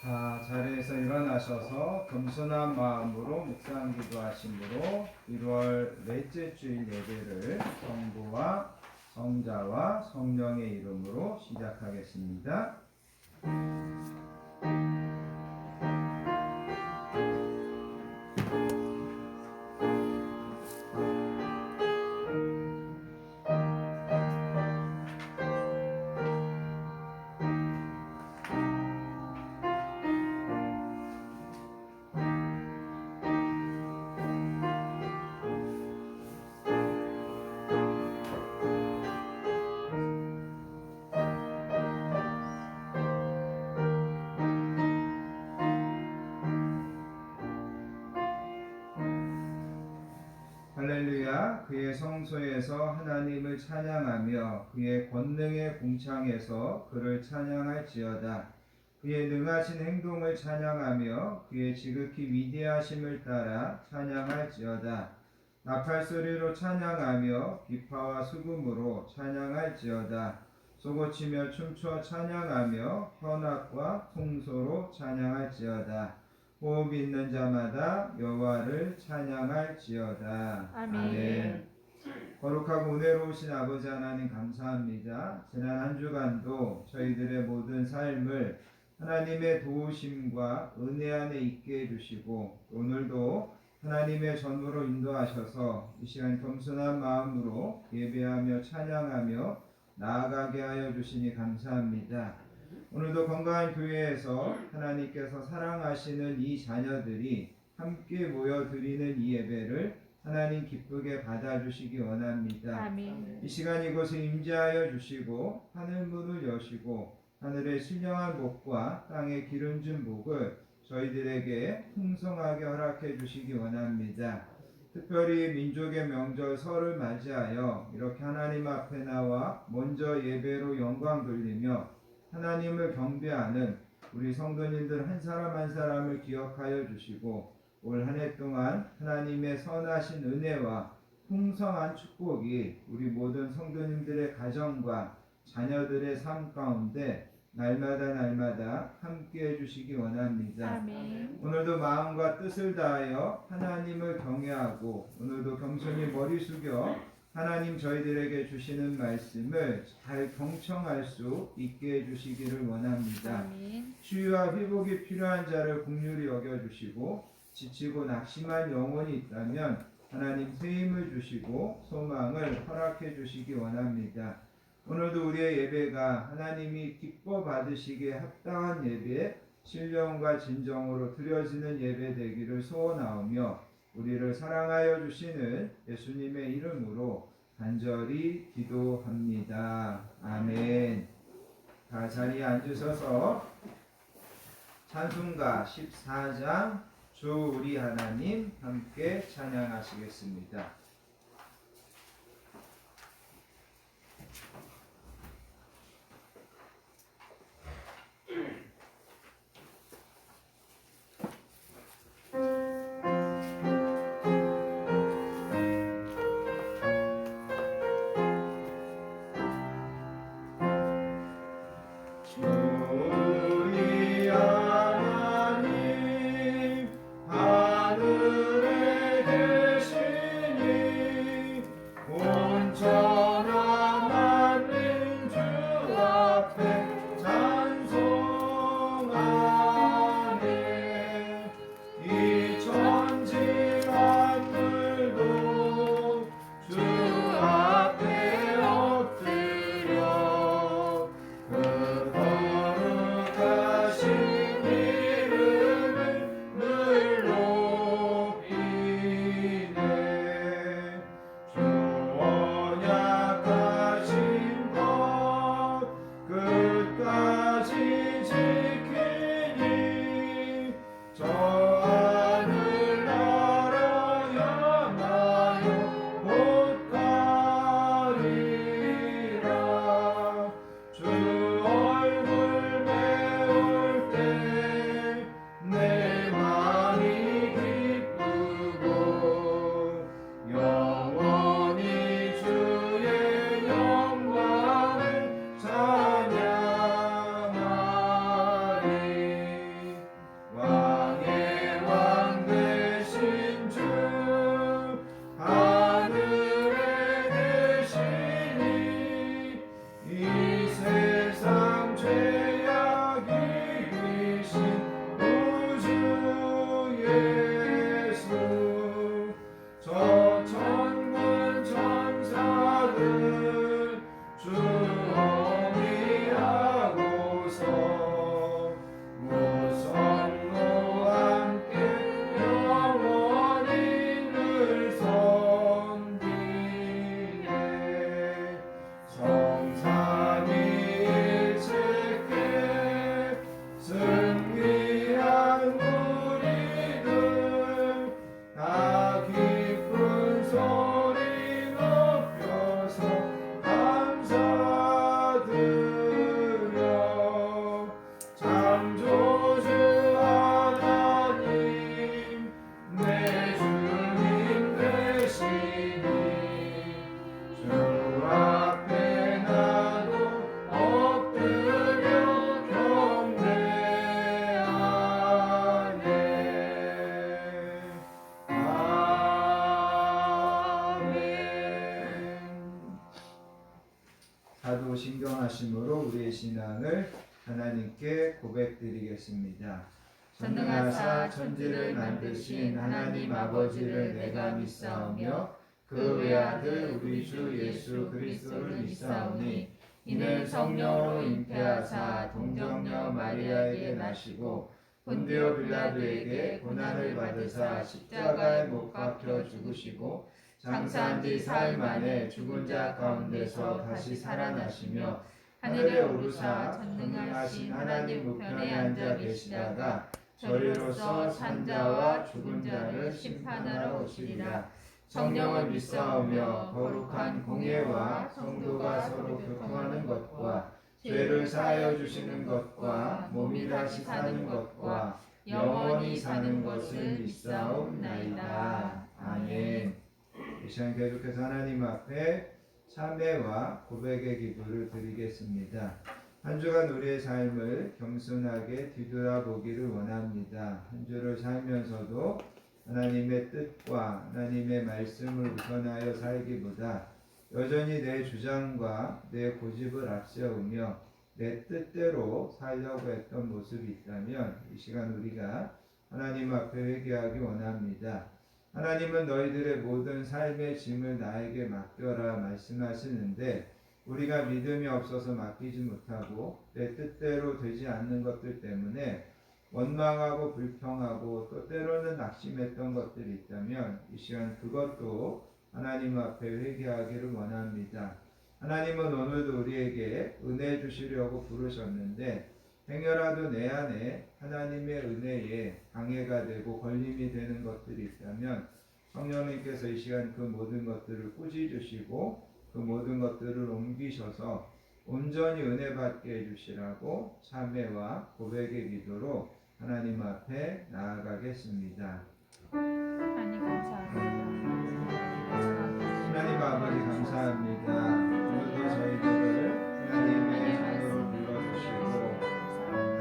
자리에서 일어나셔서 겸손한 마음으로 묵상 기도하심으로 1월 넷째 주일 예배를 성부와 성자와 성령의 이름으로 시작하겠습니다. 할렐루야. 그의 성소에서 하나님을 찬양하며 그의 권능의 궁창에서 그를 찬양할지어다. 그의 능하신 행동을 찬양하며 그의 지극히 위대하심을 따라 찬양할지어다. 나팔소리로 찬양하며 기파와 수금으로 찬양할지어다. 소고치며 춤춰 찬양하며 현악과 풍소로 찬양할지어다. 호흡 있는 자마다 여호와를 찬양할지어다. 아멘. 거룩하고 은혜로우신 아버지 하나님 감사합니다. 지난 한 주간도 저희들의 모든 삶을 하나님의 도우심과 은혜 안에 있게 해주시고 오늘도 하나님의 전으로 인도하셔서 이 시간 겸손한 마음으로 예배하며 찬양하며 나아가게 하여 주시니 감사합니다. 오늘도 건강한 교회에서 하나님께서 사랑하시는 이 자녀들이 함께 모여 드리는 이 예배를 하나님 기쁘게 받아주시기 원합니다. 아멘. 이 시간 이곳에 임재하여 주시고 하늘 문을 여시고 하늘의 신령한 복과 땅의 기름진 복을 저희들에게 풍성하게 허락해 주시기 원합니다. 특별히 민족의 명절 설을 맞이하여 이렇게 하나님 앞에 나와 먼저 예배로 영광 돌리며 하나님을 경배하는 우리 성도님들 한 사람 한 사람을 기억하여 주시고 올 한 해 동안 하나님의 선하신 은혜와 풍성한 축복이 우리 모든 성도님들의 가정과 자녀들의 삶 가운데 날마다 함께 해주시기 원합니다. 아멘. 오늘도 마음과 뜻을 다하여 하나님을 경외하고 오늘도 겸손히 머리 숙여 하나님 저희들에게 주시는 말씀을 잘 경청할 수 있게 해주시기를 원합니다. 아멘. 치유와 회복이 필요한 자를 긍휼히 여겨주시고 지치고 낙심한 영혼이 있다면 하나님 새 힘을 주시고 소망을 허락해 주시기 원합니다. 오늘도 우리의 예배가 하나님이 기뻐 받으시기에 합당한 예배, 신령과 진정으로 드려지는 예배 되기를 소원하오며 우리를 사랑하여 주시는 예수님의 이름으로 간절히 기도합니다. 아멘. 다 자리에 앉으셔서 찬송가 14장 주 우리 하나님 함께 찬양하시겠습니다. 하늘에 계시니 사도신경하심으로 우리의 신앙을 하나님께 고백드리겠습니다. 전능하사 천지를 만드신 하나님 아버지를 내가 믿사오며 그 외아들 우리 주 예수 그리스도를 믿사오니 이는 성령으로 잉태하사 동정녀 마리아에게 나시고 본디오 빌라도에게 고난을 받으사 십자가에 못 박혀 죽으시고 장사한 지 사흘 만에 죽은 자 가운데서 다시 살아나시며 하늘에 오르사 전능하신 하나님 우편에 앉아 계시다가 저리로서 산자와 죽은 자를 심판하러 오시리라. 성령을 믿사오며 거룩한 공예와 성도가 서로 교통하는 것과 죄를 사하여 주시는 것과 몸이 다시 사는 것과 영원히 사는 것을 믿사옵나이다. 아멘. 이 시간 계속해서 하나님 앞에 참회와 고백의 기도를 드리겠습니다. 한 주간 우리의 삶을 겸손하게 뒤돌아보기를 원합니다. 한 주를 살면서도 하나님의 뜻과 하나님의 말씀을 우선하여 살기보다 여전히 내 주장과 내 고집을 앞세우며 내 뜻대로 살려고 했던 모습이 있다면 이 시간 우리가 하나님 앞에 회개하기 원합니다. 하나님은 너희들의 모든 삶의 짐을 나에게 맡겨라 말씀하시는데 우리가 믿음이 없어서 맡기지 못하고 내 뜻대로 되지 않는 것들 때문에 원망하고 불평하고 또 때로는 낙심했던 것들이 있다면 이 시간 그것도 하나님 앞에 회개하기를 원합니다. 하나님은 오늘도 우리에게 은혜 주시려고 부르셨는데 행여라도 내 안에 하나님의 은혜에 방해가 되고 걸림이 되는 것들이 있다면 성령님께서 이 시간 그 모든 것들을 꾸짖으시고 그 모든 것들을 옮기셔서 온전히 은혜 받게 해주시라고 참회와 고백의 기도로 하나님 앞에 나아가겠습니다. 하나님 감사합니다. 하나님 아버지 감사합니다. 오늘도 저희들을 하나님의 자녀로 불러주시고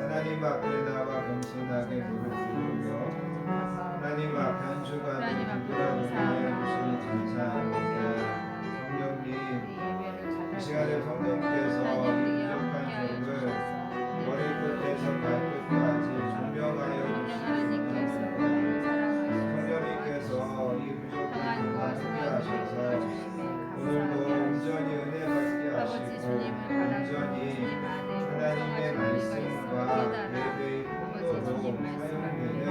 하나님 앞에 나와 겸손하게 무릎 꿇으며 하나님 앞에 한 주간 뒤돌아보게 해주시니 감사합니다. 성령님 이 시간에 성령께서 이 부족한 점을 머리끝에서 발끝까지 조명하여 주시기 성령님께서 이 부족한 점을 함께하셔서 오늘도 온전히 은혜 받게 하시고 온전히 하나님의 말씀과 예배의 통로로 사용되는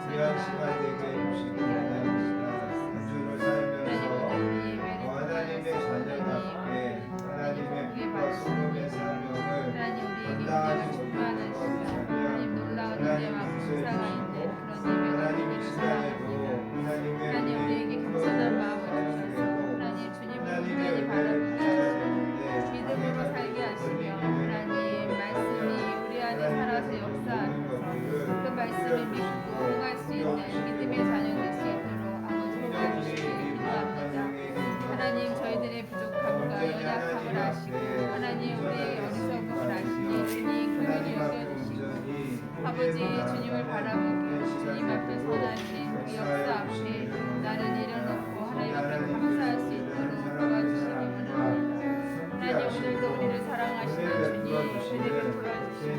귀한 시간 되게 해주시기 원합니다. 한 주를 살면서 하나님의 자녀답게 하나님의 빛과 소금의 사명을 감당하지 못하는 것이라면 하나님 용서해 주시고 하나님 이 시간에도 하나님의 우리에게 겸손한 마음을 주셔서 하나님 주님을 온전히 바라보며 믿음으로 살게 하시며 하나님 말씀이 우리 안에 살아서 역사하셔서 그 말씀을 믿고 응할 수 있는 믿음의 자녀 될 수 있도록 아버지 도와주시기 기도합니다. 하나님 저희들의 부족함과 연약함을 아시고 하나님 우리의 어리석음을 아시니 주님 그를 여겨주시고 아버지 주님을 바라보고 주님 앞에 선하신 그 역사 앞에 나를 내려놓고 하나님 앞에 감사할 수 있도록 도와주시기 원합니다. 하나님 오늘도 우리를 사랑하시는 주님 은혜 베풀어 주시고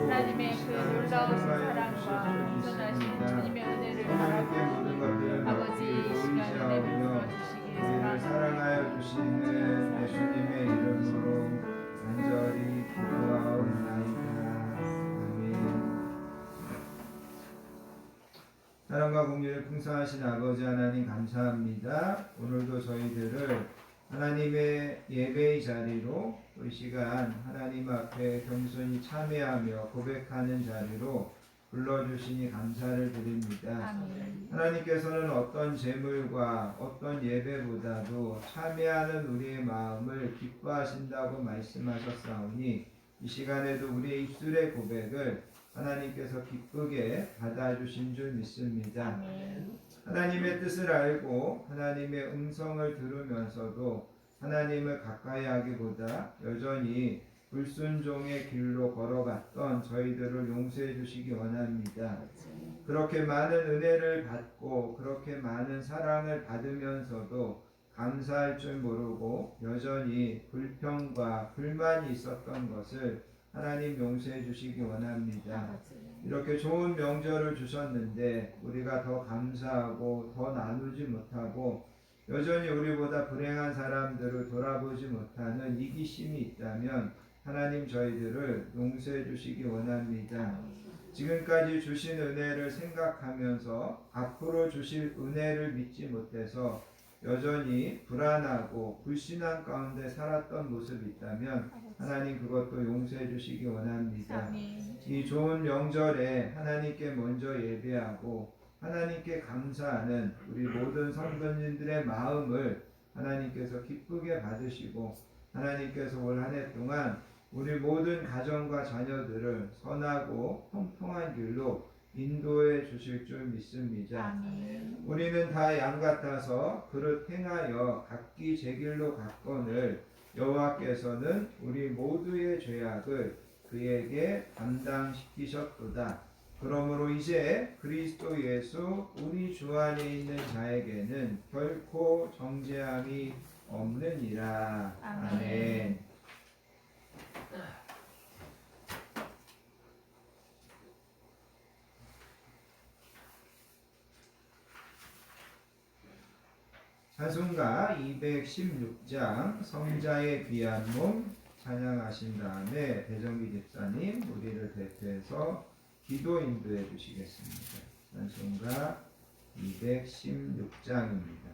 하나님의 그 놀라우신 사랑과 온전하신 주님의 은혜를 바라보니 아버지 이 시간 은혜 베풀어 주시기 우리를 사랑하여 주시는 예수님의 이름으로 간절히 기도하옵나이다. 아멘. 사랑과 공유를 풍성하신 아버지 하나님 감사합니다. 오늘도 저희들을 하나님의 예배의 자리로 이 시간 하나님 앞에 겸손히 참회하며 고백하는 자리로 불러주시니 감사를 드립니다. 아멘. 하나님께서는 어떤 제물과 어떤 예배보다도 참회하는 우리의 마음을 기뻐하신다고 말씀하셨사오니 이 시간에도 우리의 입술의 고백을 하나님께서 기쁘게 받아주신 줄 믿습니다. 아멘. 하나님의 뜻을 알고 하나님의 음성을 들으면서도 하나님을 가까이 하기보다 여전히 불순종의 길로 걸어갔던 저희들을 용서해 주시기 원합니다. 그렇게 많은 은혜를 받고 그렇게 많은 사랑을 받으면서도 감사할 줄 모르고 여전히 불평과 불만이 있었던 것을 하나님 용서해 주시기 원합니다. 이렇게 좋은 명절을 주셨는데 우리가 더 감사하고 더 나누지 못하고 여전히 우리보다 불행한 사람들을 돌아보지 못하는 이기심이 있다면 하나님 저희들을 용서해 주시기 원합니다. 지금까지 주신 은혜를 생각하면서 앞으로 주실 은혜를 믿지 못해서 여전히 불안하고 불신앙 가운데 살았던 모습이 있다면 하나님 그것도 용서해 주시기 원합니다. 이 좋은 명절에 하나님께 먼저 예배하고 하나님께 감사하는 우리 모든 성도님들의 마음을 하나님께서 기쁘게 받으시고 하나님께서 올 한 해 동안 우리 모든 가정과 자녀들을 선하고 통통한 길로 인도해 주실 줄 믿습니다. 아멘. 우리는 다 양 같아서 그릇 행하여 각기 제 길로 갔거늘 여호와께서는 우리 모두의 죄악을 그에게 담당시키셨도다. 그러므로 이제 그리스도 예수 우리 주 안에 있는 자에게는 결코 정죄함이 없느니라. 아멘. 찬송가 216장 성자의 귀한 몸 찬양하신 다음에 배정기 집사님 우리를 대표해서 기도 인도해 주시겠습니다. 찬송가 216장입니다.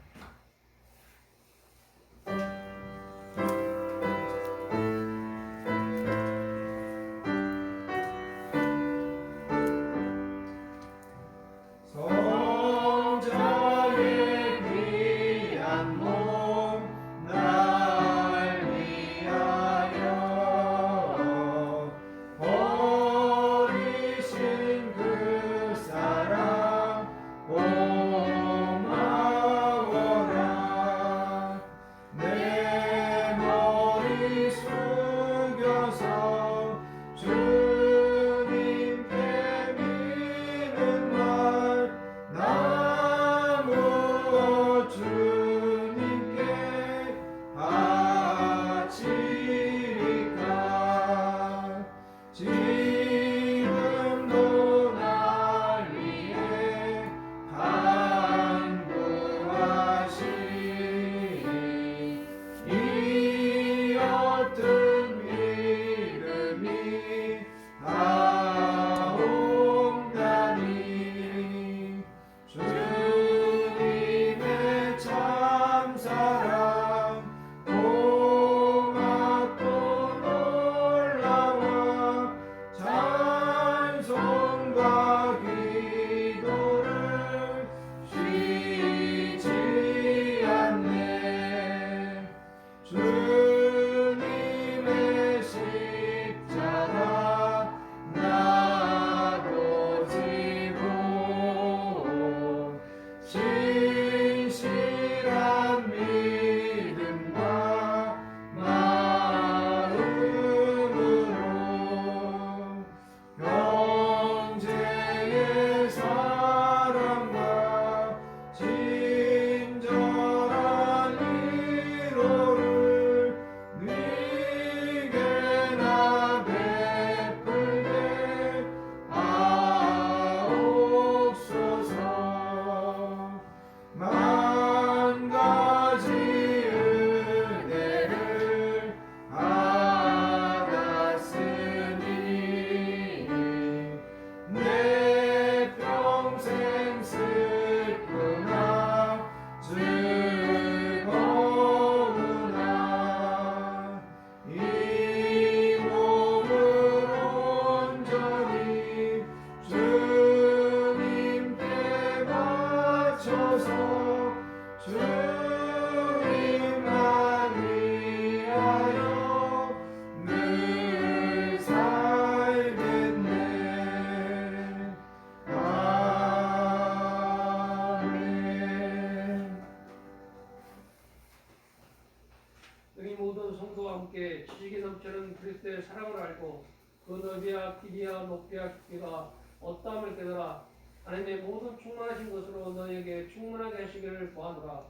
그리스도의 사랑을 알고 그 넓이와 길이와 높이와 깊이가 어떠함을 깨달아 하나님의 모든 충만하신 것으로 너에게 충만하게 하시기를 구하노라.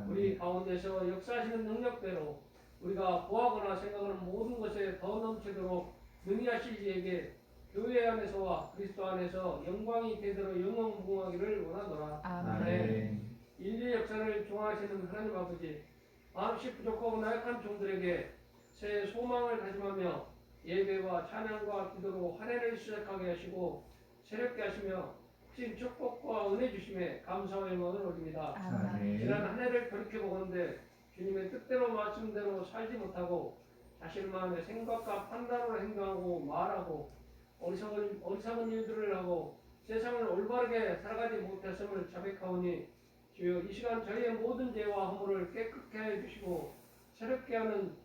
우리 가운데서 역사하시는 능력대로 우리가 구하거나 생각하는 모든 것에 더 넘치도록 능히 하시기에 교회 안에서와 그리스도 안에서 영광이 되도록 영원무궁하기를 원하노라. 아멘. 인류 역사를 중화하시는 하나님 아버지, 마음씨 부족하고 나약한 종들에게 새 소망을 다짐하며 예배와 찬양과 기도로 한 해를 시작하게 하시고 새롭게 하시며 신 축복과 은혜 주심에 감사와 영광을 올립니다. 아멘. 지난 한 해를 돌이켜보건대 주님의 뜻대로 말씀대로 살지 못하고 자신 마음의 생각과 판단으로 행동하고 말하고 어리석은 일들을 하고 세상을 올바르게 살아가지 못했음을 자백하오니 주여 이 시간 저희의 모든 죄와 허물을 깨끗게 해주시고 새롭게 하는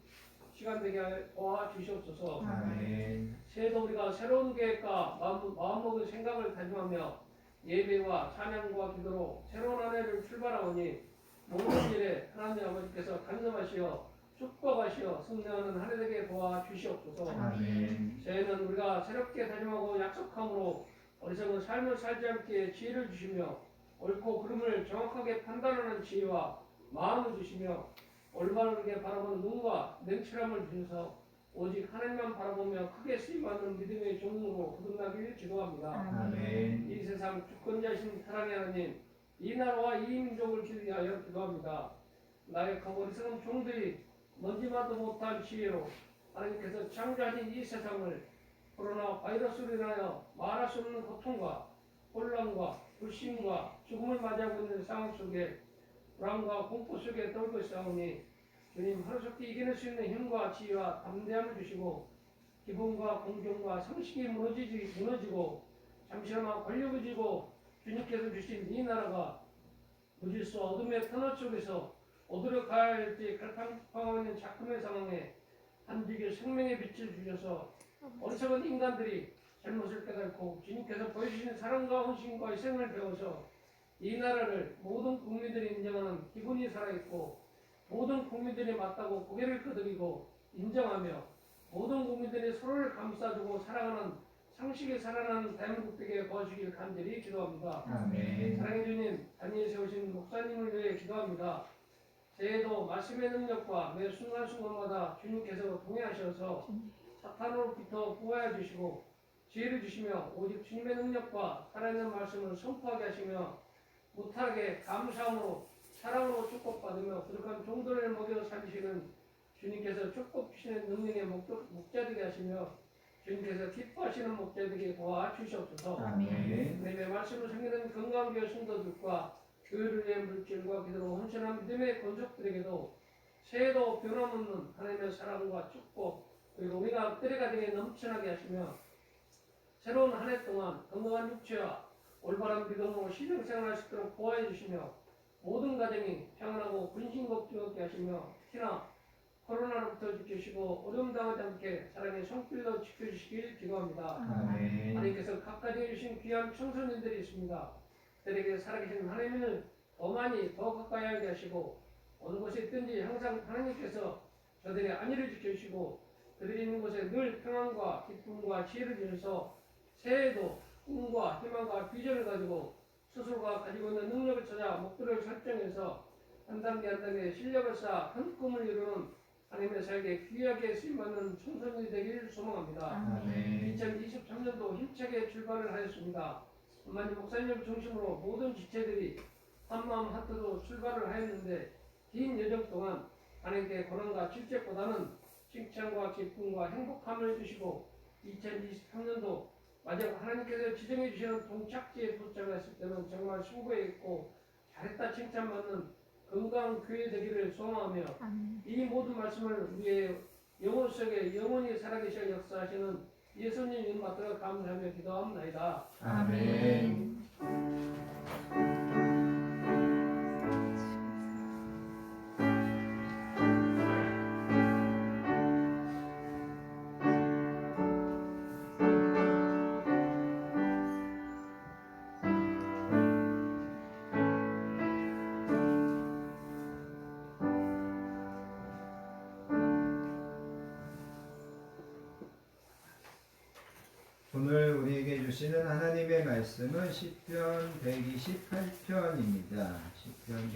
시간 되게 도와주시옵소서. 아멘. 새해도 우리가 새로운 계획과 마음먹은 생각을 다짐하며 예배와 찬양과 기도로 새로운 한 해를 출발하오니 모든 일에 하나님 아버지께서 간섭하시어 축복하시어 승리하는 한 해 되게 도와주시옵소서. 아멘. 새해는 우리가 새롭게 다짐하고 약속함으로 어리석은 삶을 살지 않게 지혜를 주시며 옳고 그름을 정확하게 판단하는 지혜와 마음을 주시며 올바르게 바라보는 눈과 냉철함을 주셔서 오직 하나님만 바라보며 크게 쓰임받는 믿음의 종으로 거듭나기를 기도합니다. 아멘. 이 세상 주권자신 사랑의 하나님, 이 나라와 이 민족을 위하여 기도합니다. 나약하고 어리석은 종들이 먼지마도 못한 지혜로 하나님께서 창조하신 이 세상을 코로나 바이러스로 인하여 말할 수 없는 고통과 혼란과 불신과 죽음을 맞이하고 있는 상황 속에 불안과 공포 속에 떨고 있사오니 주님 하루속히 이겨낼 수 있는 힘과 지혜와 담대함을 주시고 기본과 공정과 상식이 무너지고 잠시나마 권력을 쥐고 주님께서 주신 이 나라가 무질서 어둠의 터널 속에서 어디로 가야 할지 갈팡방하고 있는 작품의 상황에 한디게 생명의 빛을 주셔서 어리석은 인간들이 잘못을 깨닫고 주님께서 보여주신 사랑과 헌신과 희생을 배워서 이 나라를 모든 국민들이 인정하는 기본이 살아있고 모든 국민들이 맞다고 고개를 끄덕이고 인정하며 모든 국민들이 서로를 감싸주고 사랑하는 상식에 살아나는 대한민국 되게 도와주길 간절히 기도합니다. 아멘. 사랑해 주님, 단위에 세우신 목사님을 위해 기도합니다. 새해도 말씀의 능력과 매 순간순간마다 주님께서 동행하셔서 사탄으로부터 구하여 주시고 지혜를 주시며 오직 주님의 능력과 살아있는 말씀을 선포하게 하시며 무탈하게 감사함으로 사랑으로 축복받으며 거룩한 종들을 먹여 살리시는 주님께서 축복 주시는 능력의 목자되게 하시며 주님께서 기뻐하시는 목자되게 도와주시옵소서. 아멘. 내 말씀을 섬기는 건강교회 성도들과 교회를 위해 물질과 기도로 헌신한 믿음의 권속들에게도 새해도 변함없는 하나님의 사랑과 축복 그리고 우리가 때가 되게 넘쳐나게 하시며 새로운 한 해 동안 건강한 육체와 올바른 믿음으로 신앙생활할 수 있도록 보호해 주시며 모든 가정이 평안하고 근심 걱정 없게 하시며 특히나 코로나로부터 지키시고 어려움 당하지 않게 사랑의 손길로 지켜주시길 기도합니다. 아멘. 하나님께서 각 가정에 주신 귀한 청소년들이 있습니다. 그들에게 살아계신 하나님을 더 많이 더 가까이 하게 하시고 어느 곳에 있든지 항상 하나님께서 저들의 안위를 지켜주시고 그들이 있는 곳에 늘 평안과 기쁨과 지혜를 주셔서 새해에도 꿈과 희망과 비전을 가지고 스스로가 가지고 있는 능력을 찾아 목표를 설정해서 한 단계 한 단계 실력을 쌓아 큰 꿈을 이루는 하나님의 살게 귀하게 쓰임받는 청소년이 되기를 소망합니다. 아멘. 2023년도 힘차게 출발을 하였습니다. 엄마님 목사님을 중심으로 모든 지체들이 한마음 한뜻으로 출발을 하였는데 긴 여정 동안 하나님께 고난과 질책보다는 칭찬과 기쁨과 행복함을 주시고 2023년도 마지막 하나님께서 지정해 주시는 동착지에 도착했을 때는 정말 수고했고 잘했다 칭찬받는 건강한 교회 되기를 소망하며 이 모든 말씀을 우리의 영혼 속에 영원히 살아계셔 역사하시는 예수님 이름 받들어 감사하며 기도합니다. 아멘. 오늘 우리에게 주시는 하나님의 말씀은 시편 128편입니다. 시편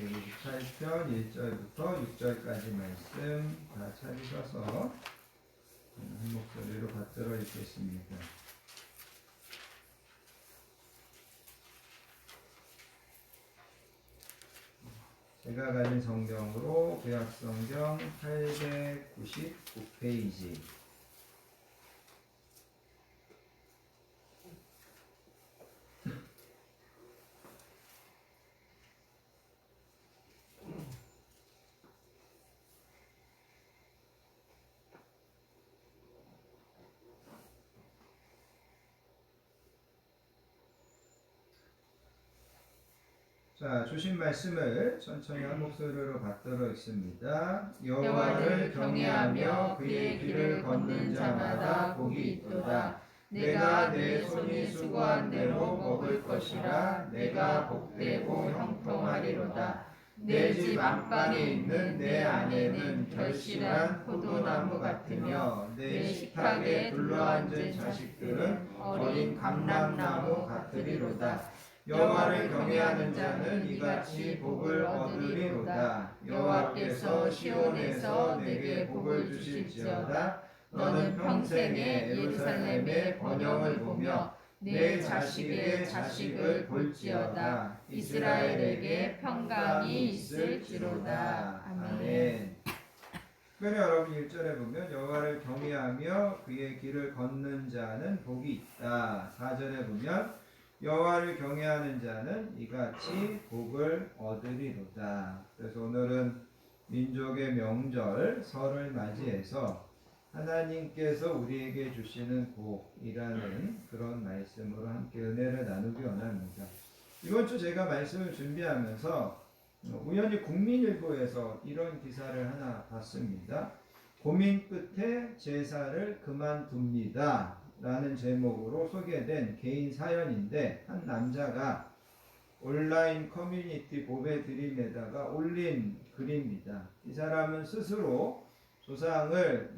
128편 1절부터 6절까지 말씀 다 찾으셔서 한 목소리로 받들어 읽겠습니다. 제가 가진 성경으로 구약성경 899페이지. 자, 주신 말씀을 천천히 한 목소리로 받들어 읽습니다. 여호와를 경외하며 그의 길을 걷는 자마다 복이 있도다. 내가 내 손이 수고한 대로 먹을 것이라. 내가 복되고 형통하리로다. 내 집 안방에 있는 내 아내는 결실한 포도나무 같으며 내 식탁에 둘러앉은 자식들은 어린 감람나무 같으리로다. 여호와를 경외하는 자는 이같이 복을 얻으리로다. 여호와께서 시온에서 내게 복을 주실지어다. 너는 평생에 예루살렘의 번영을 보며 내 자식의 자식을 볼지어다. 이스라엘에게 평강이 있을지로다. 아멘. 특별히 여러분 1절에 보면 여호와를 경외하며 그의 길을 걷는 자는 복이 있다. 4절에 보면 여호와를 경외하는 자는 이같이 복을 얻으리로다. 그래서 오늘은 민족의 명절 설을 맞이해서 하나님께서 우리에게 주시는 복이라는 그런 말씀으로 함께 은혜를 나누기 원합니다. 이번 주 제가 말씀을 준비하면서 우연히 국민일보에서 이런 기사를 하나 봤습니다. 고민 끝에 제사를 그만둡니다 라는 제목으로 소개된 개인 사연인데, 한 남자가 온라인 커뮤니티 보배 드림에다가 올린 글입니다. 이 사람은 스스로 조상을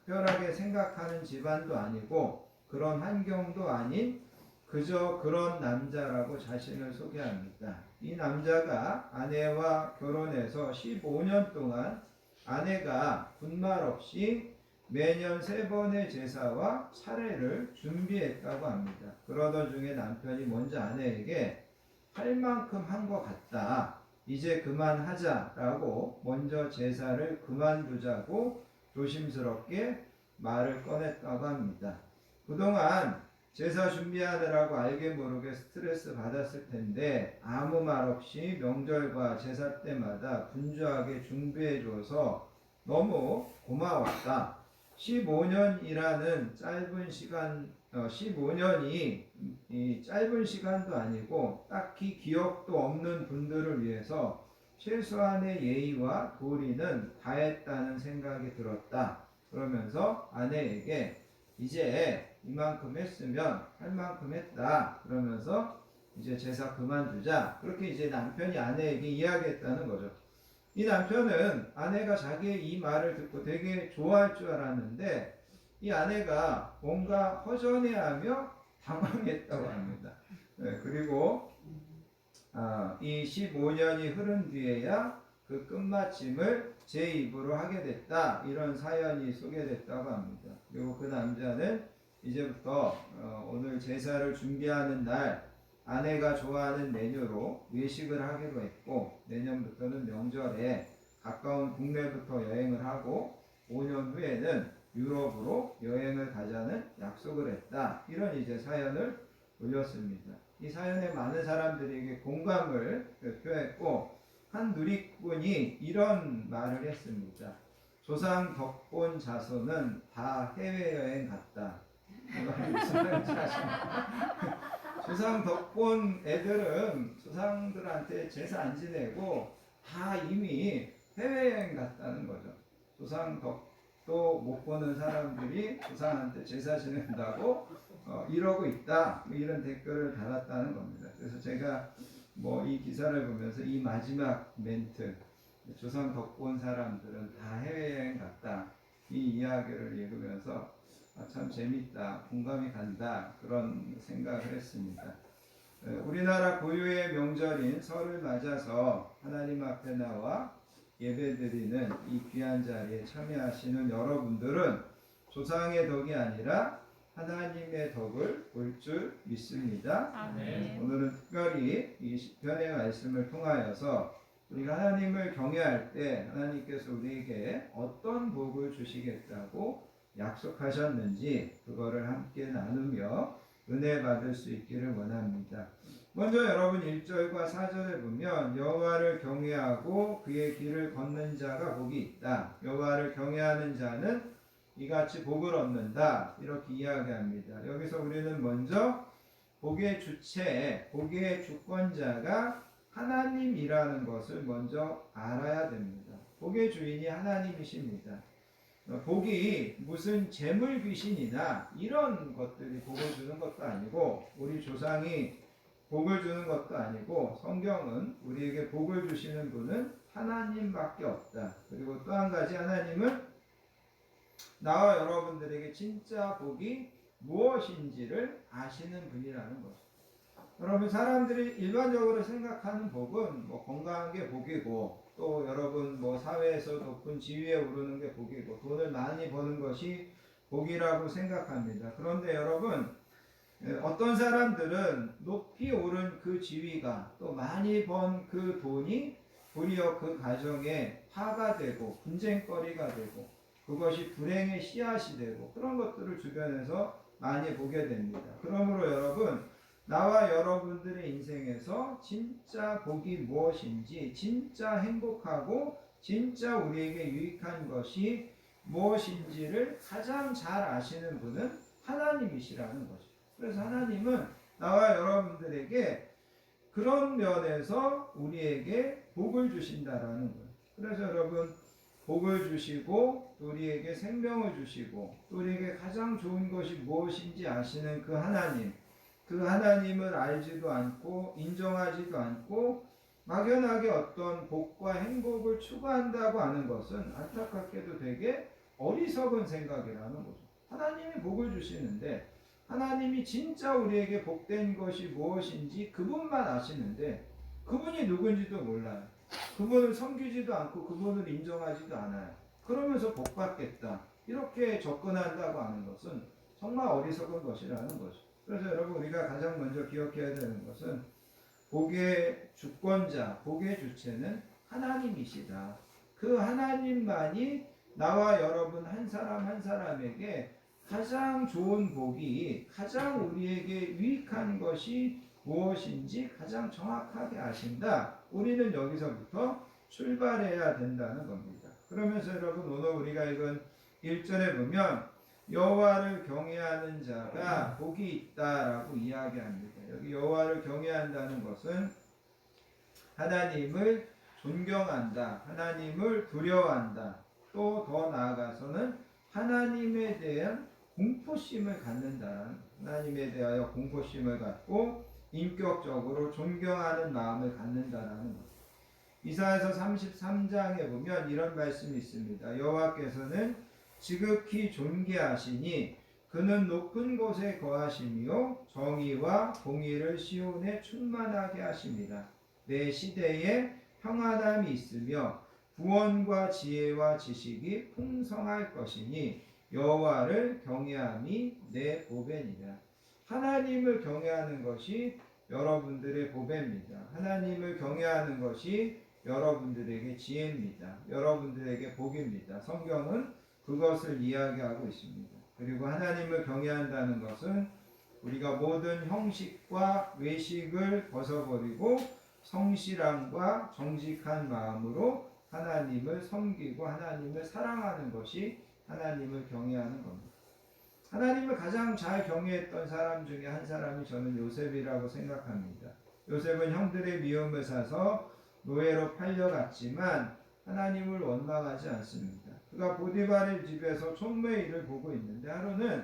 특별하게 생각하는 집안도 아니고 그런 환경도 아닌 그저 그런 남자라고 자신을 소개합니다. 이 남자가 아내와 결혼해서 15년 동안 아내가 분말 없이 매년 3번의 제사와 차례를 준비했다고 합니다. 그러던 중에 남편이 먼저 아내에게 할 만큼 한 것 같다, 이제 그만하자라고 먼저 제사를 그만두자고 조심스럽게 말을 꺼냈다고 합니다. 그동안 제사 준비하느라고 알게 모르게 스트레스 받았을 텐데 아무 말 없이 명절과 제사 때마다 분주하게 준비해줘서 너무 고마웠다. 15년이라는 짧은 시간, 15년이 짧은 시간도 아니고 딱히 기억도 없는 분들을 위해서 최소한의 예의와 도리는 다했다는 생각이 들었다. 그러면서 아내에게 이제 이만큼 했으면 할 만큼 했다. 그러면서 이제 제사 그만두자. 그렇게 이제 남편이 아내에게 이야기했다는 거죠. 이 남편은 아내가 자기의 이 말을 듣고 되게 좋아할 줄 알았는데 이 아내가 뭔가 허전해하며 당황했다고 합니다. 네, 그리고 이 15년이 흐른 뒤에야 그 끝마침을 제 입으로 하게 됐다, 이런 사연이 소개됐다고 합니다. 그리고 그 남자는 이제부터 오늘 제사를 준비하는 날 아내가 좋아하는 메뉴로 외식을 하기로 했고, 내년부터는 명절에 가까운 국내부터 여행을 하고 5년 후에는 유럽으로 여행을 가자는 약속을 했다, 이런 이제 사연을 올렸습니다. 이 사연에 많은 사람들에게 공감을 표했고, 한 누리꾼이 이런 말을 했습니다. 조상 덕본 자손은 다 해외여행 갔다. 조상 덕본 애들은 조상들한테 제사 안 지내고 다 이미 해외여행 갔다는 거죠. 조상 덕도 못 보는 사람들이 조상한테 제사 지낸다고 이러고 있다, 이런 댓글을 달았다는 겁니다. 그래서 제가 이 기사를 보면서 이 마지막 멘트, 조상 덕본 사람들은 다 해외여행 갔다, 이 이야기를 읽으면서 참 재밌다, 공감이 간다 그런 생각을 했습니다. 우리나라 고유의 명절인 설을 맞아서 하나님 앞에 나와 예배드리는 이 귀한 자리에 참여하시는 여러분들은 조상의 덕이 아니라 하나님의 덕을 볼 줄 믿습니다. 아멘. 오늘은 특별히 이 시편의 말씀을 통하여서 우리가 하나님을 경외할 때 하나님께서 우리에게 어떤 복을 주시겠다고 약속하셨는지 그거를 함께 나누며 은혜 받을 수 있기를 원합니다. 먼저 여러분 1절과 4절에 보면 여호와를 경외하고 그의 길을 걷는 자가 복이 있다. 여호와를 경외하는 자는 이같이 복을 얻는다. 이렇게 이야기합니다. 여기서 우리는 먼저 복의 주체, 복의 주권자가 하나님이라는 것을 먼저 알아야 됩니다. 복의 주인이 하나님이십니다. 복이 무슨 재물 귀신이나 이런 것들이 복을 주는 것도 아니고 우리 조상이 복을 주는 것도 아니고 성경은 우리에게 복을 주시는 분은 하나님밖에 없다. 그리고 또 한 가지 하나님은 나와 여러분들에게 진짜 복이 무엇인지를 아시는 분이라는 것입니다. 여러분 사람들이 일반적으로 생각하는 복은 뭐 건강한 게 복이고 또 여러분 뭐 사회에서 높은 지위에 오르는 게 복이고 돈을 많이 버는 것이 복이라고 생각합니다. 그런데 여러분 어떤 사람들은 높이 오른 그 지위가 또 많이 번 그 돈이 도리어 그 가정에 화가 되고 분쟁거리가 되고 그것이 불행의 씨앗이 되고 그런 것들을 주변에서 많이 보게 됩니다. 그러므로 여러분 나와 여러분들의 인생에서 진짜 복이 무엇인지 진짜 행복하고 진짜 우리에게 유익한 것이 무엇인지를 가장 잘 아시는 분은 하나님이시라는 거죠. 그래서 하나님은 나와 여러분들에게 그런 면에서 우리에게 복을 주신다라는 거예요. 그래서 여러분 복을 주시고 우리에게 생명을 주시고 우리에게 가장 좋은 것이 무엇인지 아시는 그 하나님, 그 하나님을 알지도 않고 인정하지도 않고 막연하게 어떤 복과 행복을 추구한다고 하는 것은 안타깝게도 되게 어리석은 생각이라는 거죠. 하나님이 복을 주시는데 하나님이 진짜 우리에게 복된 것이 무엇인지 그분만 아시는데 그분이 누군지도 몰라요. 그분을 섬기지도 않고 그분을 인정하지도 않아요. 그러면서 복 받겠다 이렇게 접근한다고 하는 것은 정말 어리석은 것이라는 거죠. 그래서 여러분 우리가 가장 먼저 기억해야 되는 것은 복의 주권자, 복의 주체는 하나님이시다. 그 하나님만이 나와 여러분 한 사람 한 사람에게 가장 좋은 복이 가장 우리에게 유익한 것이 무엇인지 가장 정확하게 아신다. 우리는 여기서부터 출발해야 된다는 겁니다. 그러면서 여러분 오늘 우리가 읽은 1절에 보면 여호와를 경외하는 자가 복이 있다라고 이야기합니다. 여기 여호와를 경외한다는 것은 하나님을 존경한다, 하나님을 두려워한다, 또 더 나아가서는 하나님에 대한 공포심을 갖는다. 하나님에 대하여 공포심을 갖고 인격적으로 존경하는 마음을 갖는다라는 것. 이사야서 33장에 보면 이런 말씀이 있습니다. 여호와께서는 지극히 존귀하시니 그는 높은 곳에 거하시며 정의와 공의를 시온에 충만하게 하십니다. 내 시대에 평안함이 있으며 구원과 지혜와 지식이 풍성할 것이니 여호와를 경외함이 내 보배니라. 하나님을 경외하는 것이 여러분들의 보배입니다. 하나님을 경외하는 것이 여러분들에게 지혜입니다. 여러분들에게 복입니다. 성경은 그것을 이야기하고 있습니다. 그리고 하나님을 경외한다는 것은 우리가 모든 형식과 외식을 벗어버리고 성실함과 정직한 마음으로 하나님을 섬기고 하나님을 사랑하는 것이 하나님을 경외하는 겁니다. 하나님을 가장 잘 경외했던 사람 중에 한 사람이 저는 요셉이라고 생각합니다. 요셉은 형들의 미움을 사서 노예로 팔려갔지만 하나님을 원망하지 않습니다. 그가 보디발의 집에서 총무의 일을 보고 있는데 하루는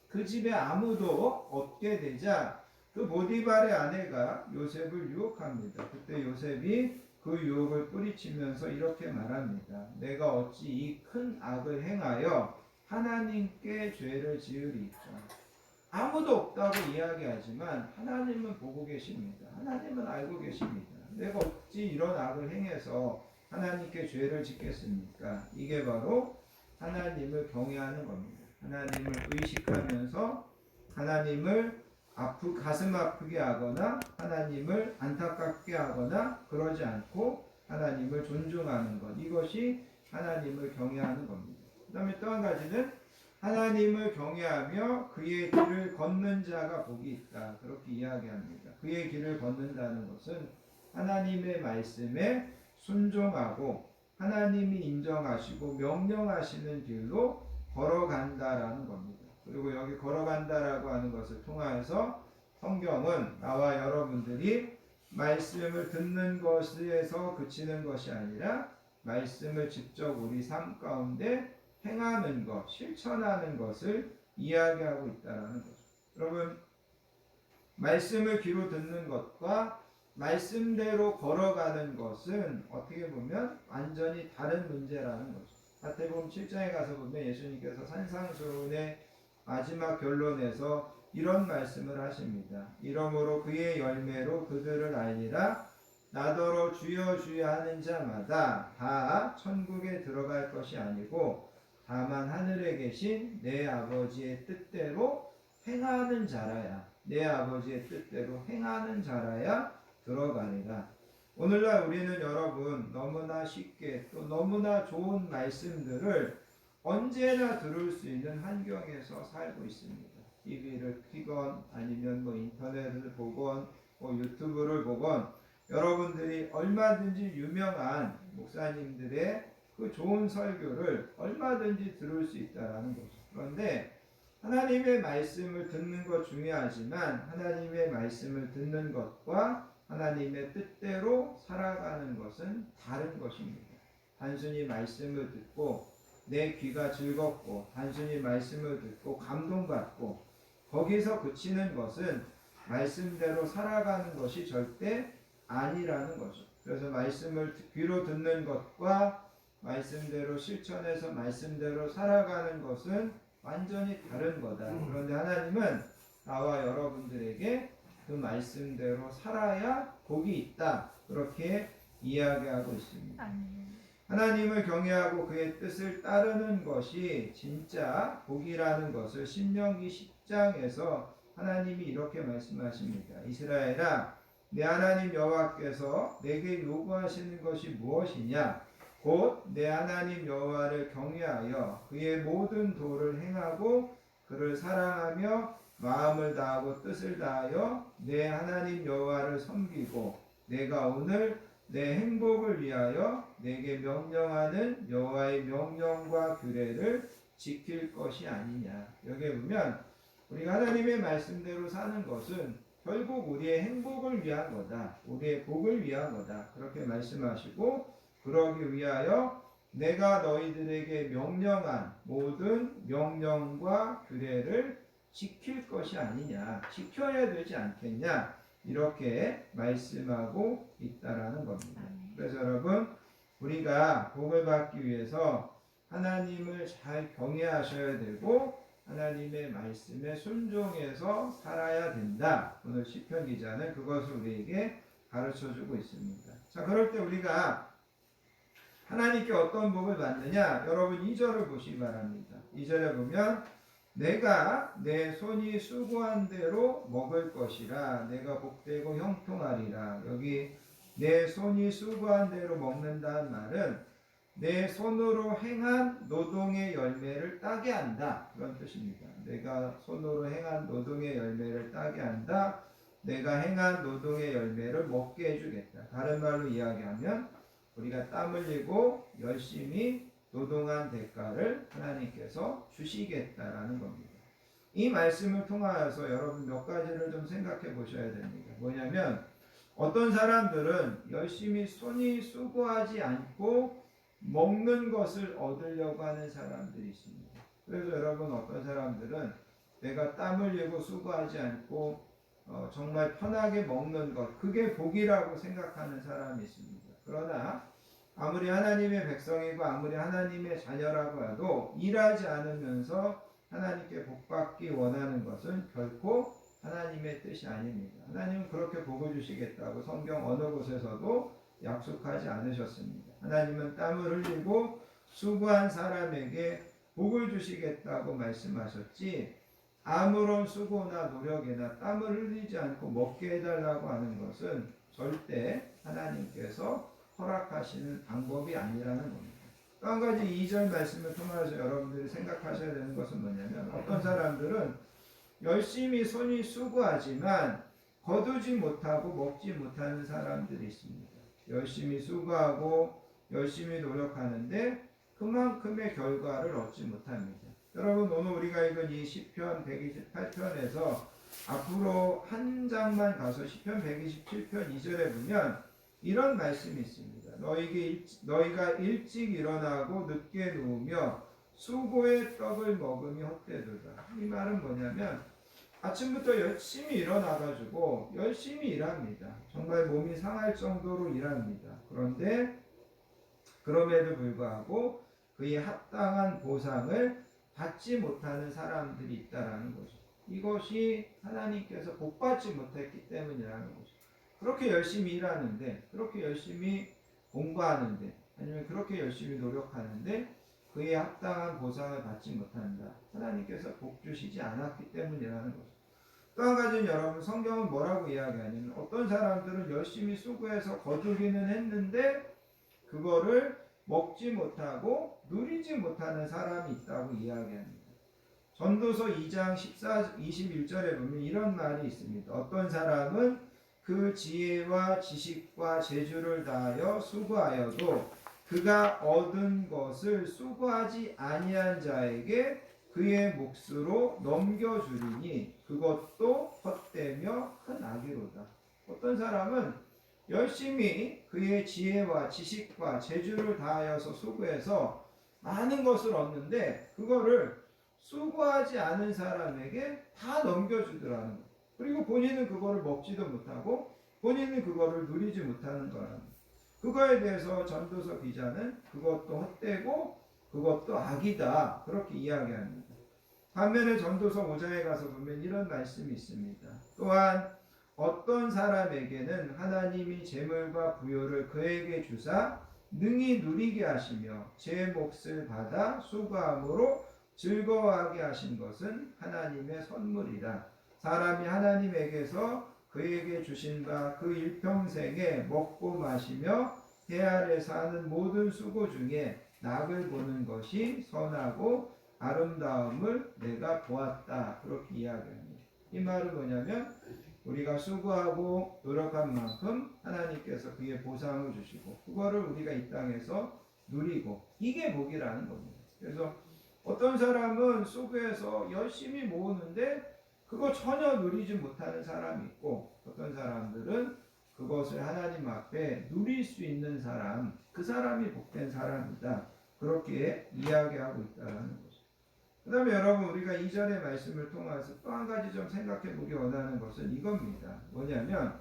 그 집에 아무도 없게 되자 그 보디발의 아내가 요셉을 유혹합니다. 그때 요셉이 그 유혹을 뿌리치면서 이렇게 말합니다. 내가 어찌 이 큰 악을 행하여 하나님께 죄를 지으리까. 아무도 없다고 이야기하지만 하나님은 보고 계십니다. 하나님은 알고 계십니다. 내가 어찌 이런 악을 행해서 하나님께 죄를 짓겠습니까? 이게 바로 하나님을 경외하는 겁니다. 하나님을 의식하면서 하나님을 가슴 아프게 하거나 하나님을 안타깝게 하거나 그러지 않고 하나님을 존중하는 것. 이것이 하나님을 경외하는 겁니다. 그 다음에 또 한 가지는 하나님을 경외하며 그의 길을 걷는 자가 복이 있다. 그렇게 이야기합니다. 그의 길을 걷는다는 것은 하나님의 말씀에 순종하고 하나님이 인정하시고 명령하시는 길로 걸어간다라는 겁니다. 그리고 여기 걸어간다라고 하는 것을 통하여서 성경은 나와 여러분들이 말씀을 듣는 것에서 그치는 것이 아니라 말씀을 직접 우리 삶 가운데 행하는 것, 실천하는 것을 이야기하고 있다는 거죠. 여러분, 말씀을 귀로 듣는 것과 말씀대로 걸어가는 것은 어떻게 보면 완전히 다른 문제라는 거죠. 마태복음 7장에 가서 보면 예수님께서 산상수훈의 마지막 결론에서 이런 말씀을 하십니다. 이러므로 그의 열매로 그들을 알리라. 나더러 주여 주여 하는 자마다 다 천국에 들어갈 것이 아니고 다만 하늘에 계신 내 아버지의 뜻대로 행하는 자라야, 내 아버지의 뜻대로 행하는 자라야 들어가리라. 오늘날 우리는 여러분 너무나 쉽게 또 너무나 좋은 말씀들을 언제나 들을 수 있는 환경에서 살고 있습니다. TV를 켜건 아니면 인터넷을 보건 유튜브를 보건 여러분들이 얼마든지 유명한 목사님들의 그 좋은 설교를 얼마든지 들을 수 있다라는 거죠. 그런데 하나님의 말씀을 듣는 것 중요하지만 하나님의 말씀을 듣는 것과 하나님의 뜻대로 살아가는 것은 다른 것입니다. 단순히 말씀을 듣고 내 귀가 즐겁고 단순히 말씀을 듣고 감동받고 거기서 그치는 것은 말씀대로 살아가는 것이 절대 아니라는 거죠. 그래서 말씀을 귀로 듣는 것과 말씀대로 실천해서 말씀대로 살아가는 것은 완전히 다른 거다. 그런데 하나님은 나와 여러분들에게 그 말씀대로 살아야 복이 있다. 그렇게 이야기하고 있습니다. 하나님을 경외하고 그의 뜻을 따르는 것이 진짜 복이라는 것을 신명기 10장에서 하나님이 이렇게 말씀하십니다. 이스라엘아, 내 하나님 여호와께서 내게 요구하시는 것이 무엇이냐? 곧 내 하나님 여호와를 경외하여 그의 모든 도를 행하고 그를 사랑하며 마음을 다하고 뜻을 다하여 내 하나님 여호와를 섬기고 내가 오늘 내 행복을 위하여 내게 명령하는 여호와의 명령과 규례를 지킬 것이 아니냐. 여기에 보면 우리가 하나님의 말씀대로 사는 것은 결국 우리의 행복을 위한 거다. 우리의 복을 위한 거다. 그렇게 말씀하시고 그러기 위하여 내가 너희들에게 명령한 모든 명령과 규례를 지킬 것이 아니냐. 지켜야 되지 않겠냐. 이렇게 말씀하고 있다라는 겁니다. 그래서 여러분, 우리가 복을 받기 위해서 하나님을 잘 경외하셔야 되고 하나님의 말씀에 순종해서 살아야 된다. 오늘 시편 기자는 그것을 우리에게 가르쳐주고 있습니다. 자, 그럴 때 우리가 하나님께 어떤 복을 받느냐? 여러분 2절을 보시기 바랍니다. 2절에 보면 내가 내 손이 수고한 대로 먹을 것이라 내가 복되고 형통하리라. 여기 내 손이 수고한 대로 먹는다는 말은 내 손으로 행한 노동의 열매를 따게 한다. 그런 뜻입니다. 내가 손으로 행한 노동의 열매를 따게 한다. 내가 행한 노동의 열매를 먹게 해주겠다. 다른 말로 이야기하면 우리가 땀 흘리고 열심히 노동한 대가를 하나님께서 주시겠다라는 겁니다. 이 말씀을 통하여서 여러분 몇 가지를 좀 생각해 보셔야 됩니다. 뭐냐면 어떤 사람들은 열심히 손이 수고하지 않고 먹는 것을 얻으려고 하는 사람들이 있습니다. 그래서 여러분 어떤 사람들은 내가 땀 흘리고 수고하지 않고 정말 편하게 먹는 것 그게 복이라고 생각하는 사람이 있습니다. 그러나 아무리 하나님의 백성이고 아무리 하나님의 자녀라고 해도 일하지 않으면서 하나님께 복받기 원하는 것은 결코 하나님의 뜻이 아닙니다. 하나님은 그렇게 복을 주시겠다고 성경 어느 곳에서도 약속하지 않으셨습니다. 하나님은 땀을 흘리고 수고한 사람에게 복을 주시겠다고 말씀하셨지, 아무런 수고나 노력이나 땀을 흘리지 않고 먹게 해달라고 하는 것은 절대 하나님께서 허락하시는 방법이 아니라는 겁니다. 또 한 가지 2절 말씀을 통해서 여러분들이 생각하셔야 되는 것은 뭐냐면, 어떤 사람들은 열심히 손이 수고하지만 거두지 못하고 먹지 못하는 사람들이 있습니다. 열심히 수고하고 열심히 노력하는데 그만큼의 결과를 얻지 못합니다. 여러분, 오늘 우리가 읽은 이 시편 128편에서 앞으로 한 장만 가서 시편 127편 2절에 보면 이런 말씀이 있습니다. 너희가 일찍 일어나고 늦게 누우며 수고의 떡을 먹음이 헛되도다. 이 말은 뭐냐면, 아침부터 열심히 일어나가지고 열심히 일합니다. 정말 몸이 상할 정도로 일합니다. 그런데 그럼에도 불구하고 그에 합당한 보상을 받지 못하는 사람들이 있다라는 거죠. 이것이 하나님께서 복받지 못했기 때문이라는 거죠. 그렇게 열심히 일하는데, 그렇게 열심히 공부하는데, 아니면 그렇게 열심히 노력하는데 그에 합당한 보상을 받지 못한다. 하나님께서 복 주시지 않았기 때문이라는 거죠. 또 한 가지는, 여러분, 성경은 뭐라고 이야기하냐면, 어떤 사람들은 열심히 수고해서 거두기는 했는데 그거를 먹지 못하고 누리지 못하는 사람이 있다고 이야기합니다. 전도서 2장 21절에 보면 이런 말이 있습니다. 어떤 사람은 그 지혜와 지식과 재주를 다하여 수고하여도 그가 얻은 것을 수고하지 아니한 자에게 그의 몫으로 넘겨주리니 그것도 헛되며 큰 악이로다. 어떤 사람은 열심히 그의 지혜와 지식과 재주를 다하여서 수고해서 많은 것을 얻는데 그거를 수고하지 않은 사람에게 다 넘겨주더라는 거예요. 그리고 본인은 그거를 먹지도 못하고 본인은 그거를 누리지 못하는 거라는 거예요. 그거에 대해서 전도서 기자는 그것도 헛되고 그것도 악이다, 그렇게 이야기합니다. 반면에 전도서 5장에 가서 보면 이런 말씀이 있습니다. 또한 어떤 사람에게는 하나님이 재물과 부요를 그에게 주사 능히 누리게 하시며 제 몫을 받아 수고함으로 즐거워하게 하신 것은 하나님의 선물이라. 사람이 하나님에게서 그에게 주신 바 그 일평생에 먹고 마시며 해 아래 사는 모든 수고 중에 낙을 보는 것이 선하고 아름다움을 내가 보았다, 그렇게 이야기합니다. 이 말은 뭐냐면, 우리가 수고하고 노력한 만큼 하나님께서 그의 보상을 주시고 그거를 우리가 이 땅에서 누리고, 이게 복이라는 겁니다. 그래서 어떤 사람은 수고해서 열심히 모으는데 그거 전혀 누리지 못하는 사람이 있고, 어떤 사람들은 그것을 하나님 앞에 누릴 수 있는 사람, 그 사람이 복된 사람이다, 그렇게 이야기하고 있다는 거죠. 그 다음에 여러분, 우리가 2절의 말씀을 통해서 또 한 가지 좀 생각해 보기 원하는 것은 이겁니다. 뭐냐면,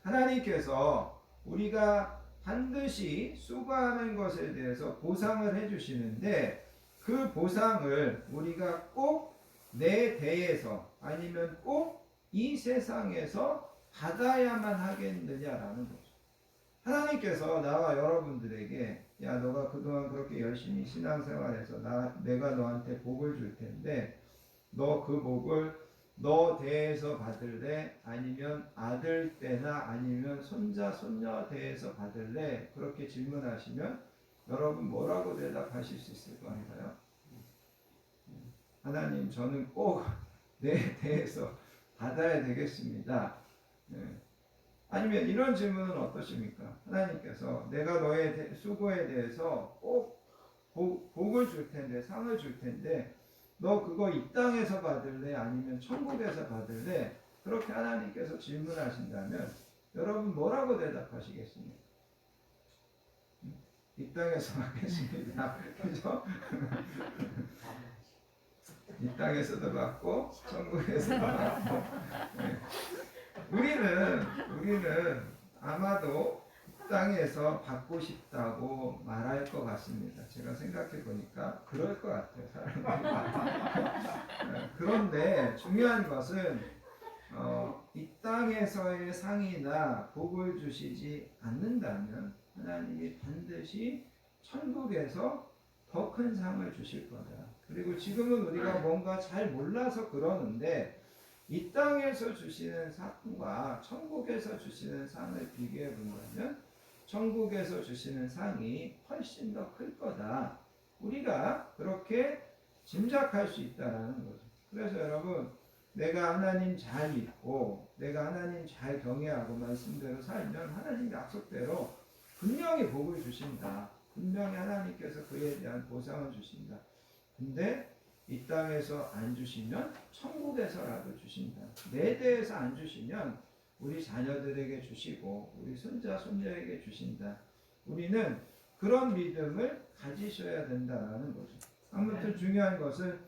하나님께서 우리가 반드시 수고하는 것에 대해서 보상을 해주시는데 그 보상을 우리가 꼭 내 대에서 아니면 꼭 이 세상에서 받아야만 하겠느냐라는 거죠. 하나님께서 나와 여러분들에게, 야, 너가 그동안 그렇게 열심히 신앙생활해서 내가 너한테 복을 줄 텐데 너 그 복을 너 대에서 받을래? 아니면 아들 때나 아니면 손자 손녀 대에서 받을래? 그렇게 질문하시면 여러분 뭐라고 대답하실 수 있을 것 같아요? 하나님, 저는 꼭 내 대에서 받아야 되겠습니다. 아니면 이런 질문은 어떠십니까? 하나님께서 내가 너의 수고에 대해서 꼭 복을 줄 텐데, 상을 줄 텐데 너 그거 이 땅에서 받을래? 아니면 천국에서 받을래? 그렇게 하나님께서 질문하신다면 여러분 뭐라고 대답하시겠습니까? 이 땅에서 받겠습니다. 그죠? 이 땅에서도 받고 천국에서도 받고. 우리는 아마도 땅에서 받고 싶다고 말할 것 같습니다. 제가 생각해 보니까 그럴 것 같아요, 사람들이. 그런데 중요한 것은 이 땅에서의 상이나 복을 주시지 않는다면 하나님이 반드시 천국에서 더 큰 상을 주실 거다. 그리고 지금은 우리가 뭔가 잘 몰라서 그러는데 이 땅에서 주시는 상과 천국에서 주시는 상을 비교해 본다면 천국에서 주시는 상이 훨씬 더 클 거다. 우리가 그렇게 짐작할 수 있다는 거죠. 그래서 여러분, 내가 하나님 잘 믿고 내가 하나님 잘 경외하고 말씀대로 살면 하나님 약속대로 분명히 복을 주신다. 분명히 하나님께서 그에 대한 보상을 주신다. 근데 이 땅에서 안 주시면 천국에서라도 주신다. 내 대해서 안 주시면 우리 자녀들에게 주시고 우리 손자 손녀에게 주신다. 우리는 그런 믿음을 가지셔야 된다는 거죠. 아무튼 중요한 것은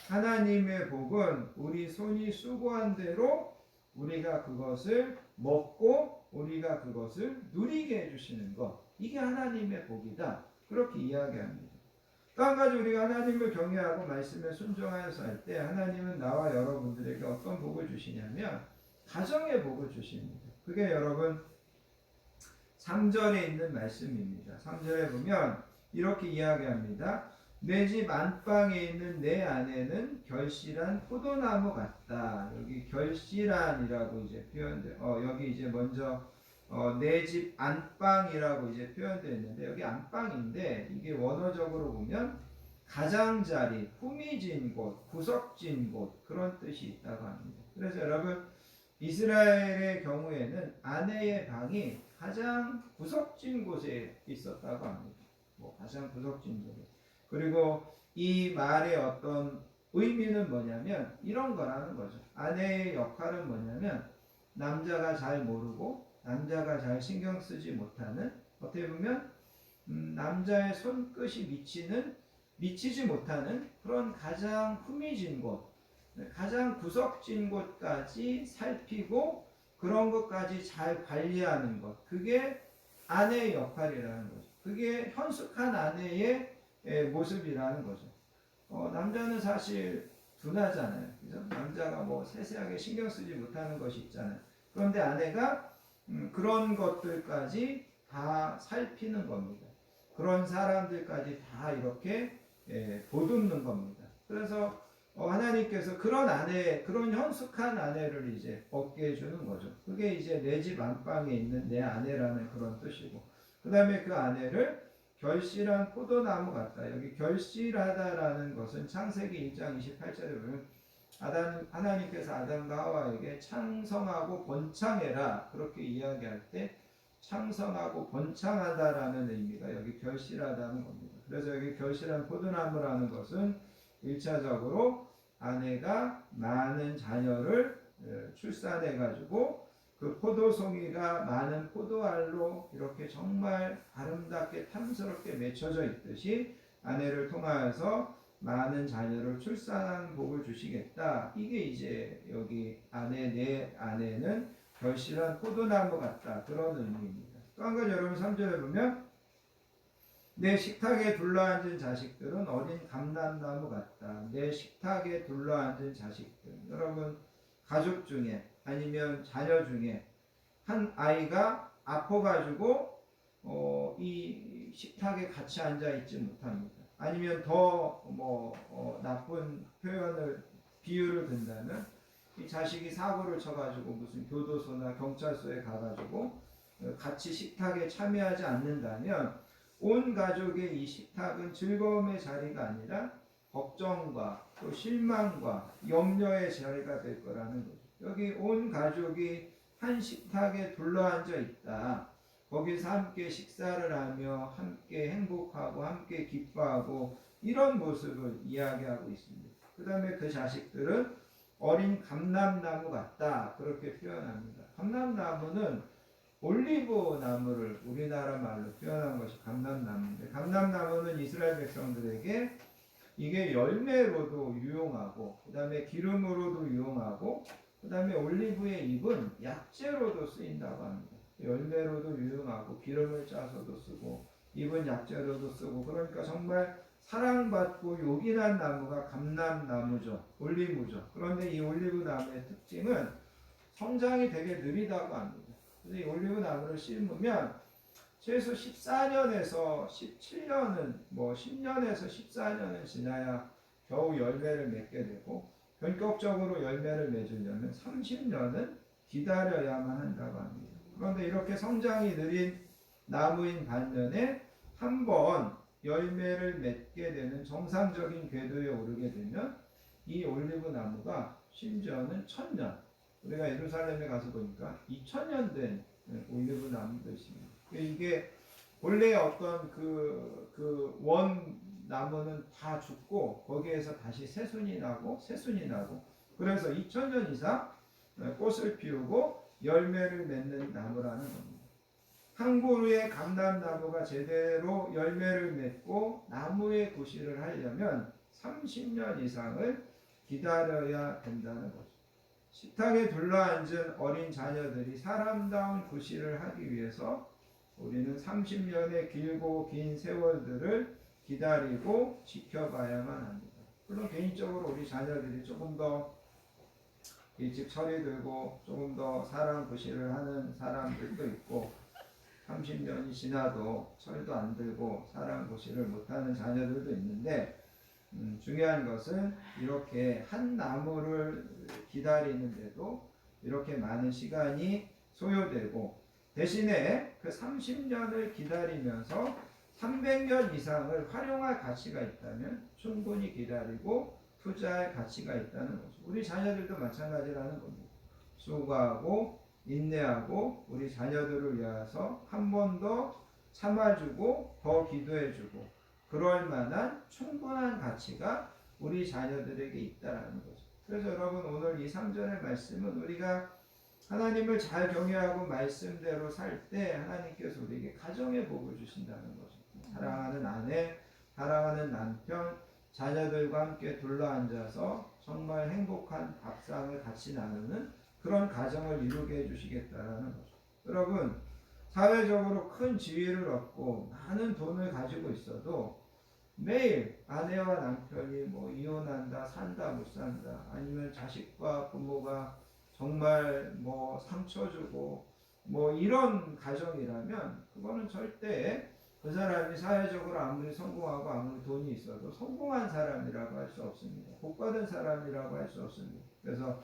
하나님의 복은 우리 손이 수고한 대로 우리가 그것을 먹고 우리가 그것을 누리게 해주시는 것, 이게 하나님의 복이다. 그렇게 이야기합니다. 또 한 가지, 우리가 하나님을 경외하고 말씀에 순종하여서 할 때 하나님은 나와 여러분들에게 어떤 복을 주시냐면 가정의 복을 주십니다. 그게 여러분 3절에 있는 말씀입니다. 3절에 보면 이렇게 이야기합니다. 내 집 안방에 있는 내 아내는 결실한 포도나무 같다. 여기 결실한이라고 이제 표현돼. 여기 이제 먼저 내 집 안방이라고 이제 표현되어 있는데 여기 안방인데 이게 원어적으로 보면 가장자리, 후미진 곳, 구석진 곳, 그런 뜻이 있다고 합니다. 그래서 여러분, 이스라엘의 경우에는 아내의 방이 가장 구석진 곳에 있었다고 합니다. 가장 구석진 곳에. 그리고 이 말의 어떤 의미는 뭐냐면 이런 거라는 거죠. 아내의 역할은 뭐냐면 남자가 잘 모르고 남자가 잘 신경 쓰지 못하는, 어떻게 보면 남자의 손끝이 미치지 못하는 그런 가장 후미진 곳, 가장 구석진 곳까지 살피고 그런 것까지 잘 관리하는 것, 그게 아내의 역할이라는 거죠. 그게 현숙한 아내의 모습이라는 거죠. 남자는 사실 둔하잖아요. 그죠? 남자가 세세하게 신경 쓰지 못하는 것이 있잖아요. 그런데 아내가 그런 것들까지 다 살피는 겁니다. 그런 사람들까지 다 이렇게 보듬는 겁니다. 그래서 하나님께서 그런 아내, 그런 현숙한 아내를 이제 얻게 해주는 거죠. 그게 이제 내 집 안방에 있는 내 아내라는 그런 뜻이고, 그 다음에 그 아내를 결실한 포도나무 같다. 여기 결실하다라는 것은 창세기 1장 28절에 보면 하나님께서 아담과 하와에게 창성하고 번창해라 그렇게 이야기할 때 창성하고 번창하다라는 의미가 여기 결실하다는 겁니다. 그래서 여기 결실한 포도나무라는 것은 1차적으로 아내가 많은 자녀를 출산해 가지고 그 포도송이가 많은 포도알로 이렇게 정말 아름답게 탐스럽게 맺혀져 있듯이 아내를 통하여서 많은 자녀를 출산한 복을 주시겠다. 이게 이제 여기 내 아내는 결실한 포도나무 같다. 그런 의미입니다. 또 한 가지 여러분 3절에 보면 내 식탁에 둘러앉은 자식들은 어린 감람나무 같다. 내 식탁에 둘러앉은 자식들. 여러분, 가족 중에 아니면 자녀 중에 한 아이가 아파가지고 이 식탁에 같이 앉아 있지 못합니다. 아니면 더 나쁜 비유를 든다면 이 자식이 사고를 쳐가지고 무슨 교도소나 경찰서에 가가지고 같이 식탁에 참여하지 않는다면 온 가족의 이 식탁은 즐거움의 자리가 아니라 걱정과 또 실망과 염려의 자리가 될 거라는 거죠. 여기 온 가족이 한 식탁에 둘러앉아 있다. 거기서 함께 식사를 하며 함께 행복하고 함께 기뻐하고 이런 모습을 이야기하고 있습니다. 그 다음에 그 자식들은 어린 감람나무 같다 그렇게 표현합니다. 감람나무는 올리브 나무를 우리나라 말로 표현한 것이 감람나무인데, 감람나무는 이스라엘 백성들에게 이게 열매로도 유용하고 그 다음에 기름으로도 유용하고 그 다음에 올리브의 잎은 약재로도 쓰인다고 합니다. 열매로도 유용하고 기름을 짜서도 쓰고 입은 약재로도 쓰고 그러니까 정말 사랑받고 요긴한 나무가 감람나무죠. 올리브죠. 그런데 이 올리브 나무의 특징은 성장이 되게 느리다고 합니다. 그래서 이 올리브 나무를 심으면 최소 14년에서 17년은 10년에서 14년은 지나야 겨우 열매를 맺게 되고 본격적으로 열매를 맺으려면 30년은 기다려야만 한다고 합니다. 그런데 이렇게 성장이 느린 나무인 반면에 한번 열매를 맺게 되는 정상적인 궤도에 오르게 되면 이 올리브 나무가 심지어는 1000년, 우리가 예루살렘에 가서 보니까 2000년 된 올리브 나무도 있습니다. 이게 원래 어떤 원 나무는 다 죽고 거기에서 다시 새순이 나고 그래서 2000년 이상 꽃을 피우고 열매를 맺는 나무라는 겁니다. 한 그루의 감람나무가 제대로 열매를 맺고 나무의 구실을 하려면 30년 이상을 기다려야 된다는 거죠. 식탁에 둘러앉은 어린 자녀들이 사람다운 구실을 하기 위해서 우리는 30년의 길고 긴 세월들을 기다리고 지켜봐야만 합니다. 물론 개인적으로 우리 자녀들이 조금 더 일찍 철이 들고 조금 더 사랑 구실을 하는 사람들도 있고 30년이 지나도 철도 안 들고 사랑 구실을 못하는 자녀들도 있는데 중요한 것은 이렇게 한 나무를 기다리는데도 이렇게 많은 시간이 소요되고 대신에 그 30년을 기다리면서 300년 이상을 활용할 가치가 있다면 충분히 기다리고 투자할 가치가 있다는 거죠. 우리 자녀들도 마찬가지라는 겁니다. 수고하고 인내하고 우리 자녀들을 위해서 한 번 더 참아주고 더 기도해주고 그럴 만한 충분한 가치가 우리 자녀들에게 있다라는 거죠. 그래서 여러분 오늘 이 3절의 말씀은 우리가 하나님을 잘 경외하고 말씀대로 살 때 하나님께서 우리에게 가정의 복을 주신다는 거죠. 사랑하는 아내, 사랑하는 남편, 자녀들과 함께 둘러앉아서 정말 행복한 밥상을 같이 나누는 그런 가정을 이루게 해주시겠다라는 거죠. 여러분 사회적으로 큰 지위를 얻고 많은 돈을 가지고 있어도 매일 아내와 남편이 이혼한다, 산다, 못 산다, 아니면 자식과 부모가 정말 상처 주고 이런 가정이라면 그거는 절대 그 사람이 사회적으로 아무리 성공하고 아무리 돈이 있어도 성공한 사람이라고 할 수 없습니다. 복받은 사람이라고 할 수 없습니다. 그래서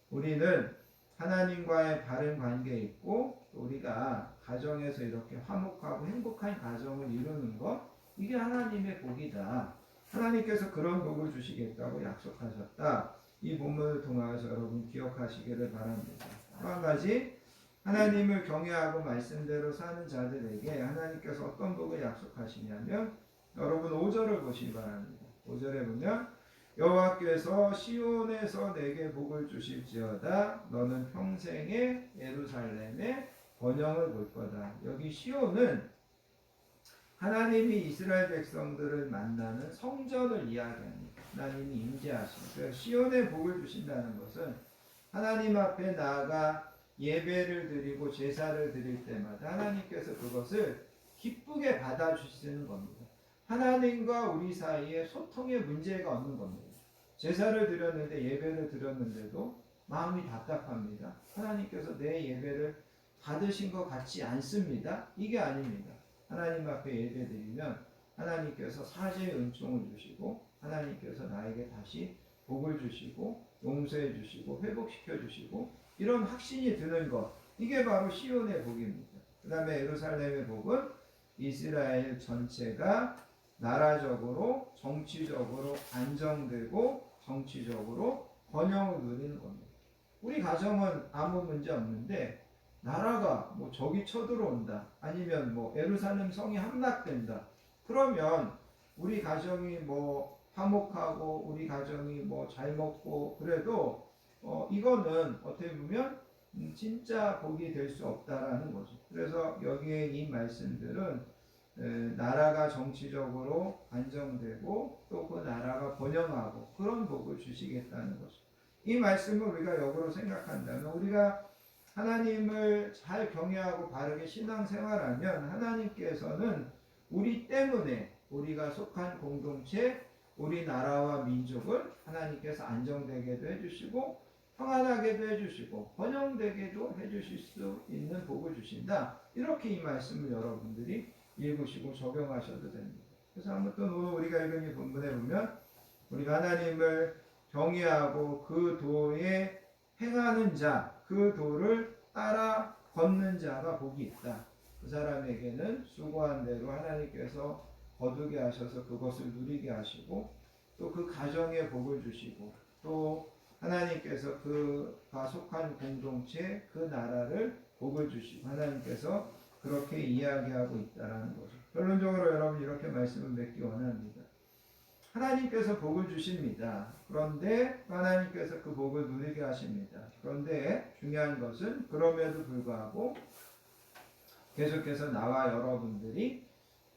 우리는 하나님과의 바른 관계에 있고 또 우리가 가정에서 이렇게 화목하고 행복한 가정을 이루는 것 이게 하나님의 복이다. 하나님께서 그런 복을 주시겠다고 약속하셨다. 이 본문을 통해서 여러분 기억하시기를 바랍니다. 또 한 가지 하나님을 경외하고 말씀대로 사는 자들에게 하나님께서 어떤 복을 약속하시냐면 여러분 5절을 보시기 바랍니다. 5절에 보면 여호와께서 시온에서 내게 복을 주실지어다 너는 평생에 예루살렘에 번영을 볼 거다. 여기 시온은 하나님이 이스라엘 백성들을 만나는 성전을 이야기합니다. 하나님이 임재하시는. 그래서 시온에 복을 주신다는 것은 하나님 앞에 나아가 예배를 드리고 제사를 드릴 때마다 하나님께서 그것을 기쁘게 받아주시는 겁니다. 하나님과 우리 사이에 소통의 문제가 없는 겁니다. 제사를 드렸는데 예배를 드렸는데도 마음이 답답합니다. 하나님께서 내 예배를 받으신 것 같지 않습니다. 이게 아닙니다. 하나님 앞에 예배드리면 하나님께서 사죄의 은총을 주시고 하나님께서 나에게 다시 복을 주시고 용서해 주시고 회복시켜 주시고 이런 확신이 드는 것 이게 바로 시온의 복입니다. 그 다음에 예루살렘의 복은 이스라엘 전체가 나라적으로 정치적으로 안정되고 정치적으로 번영을 누리는 겁니다. 우리 가정은 아무 문제 없는데 나라가 적이 쳐들어온다 아니면 예루살렘 성이 함락된다 그러면 우리 가정이 화목하고 우리 가정이 잘 먹고 그래도 이거는 어떻게 보면 진짜 복이 될 수 없다라는 거죠. 그래서 여기에 이 말씀들은 나라가 정치적으로 안정되고 또 그 나라가 번영하고 그런 복을 주시겠다는 거죠. 이 말씀을 우리가 역으로 생각한다면 우리가 하나님을 잘 경외하고 바르게 신앙생활하면 하나님께서는 우리 때문에 우리가 속한 공동체, 우리나라와 민족을 하나님께서 안정되게도 해주시고 평안하게도 해주시고 번영되게도 해주실 수 있는 복을 주신다. 이렇게 이 말씀을 여러분들이 읽으시고 적용하셔도 됩니다. 그래서 아무튼 오늘 우리가 읽은 이 본문에 보면 우리가 하나님을 경외하고 그 도에 행하는 자, 그 도를 따라 걷는 자가 복이 있다. 그 사람에게는 수고한 대로 하나님께서 거두게 하셔서 그것을 누리게 하시고 또 그 가정에 복을 주시고 또 하나님께서 그가 속한 공동체 그 나라를 복을 주시고 하나님께서 그렇게 이야기하고 있다라는 거죠. 결론적으로 여러분 이렇게 말씀을 맺기 원합니다. 하나님께서 복을 주십니다. 그런데 하나님께서 그 복을 누리게 하십니다. 그런데 중요한 것은 그럼에도 불구하고 계속해서 나와 여러분들이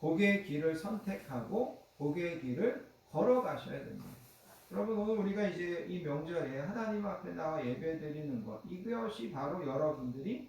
복의 길을 선택하고 복의 길을 걸어가셔야 됩니다. 여러분 오늘 우리가 이제 이 명절에 하나님 앞에 나와 예배드리는 것 이것이 바로 여러분들이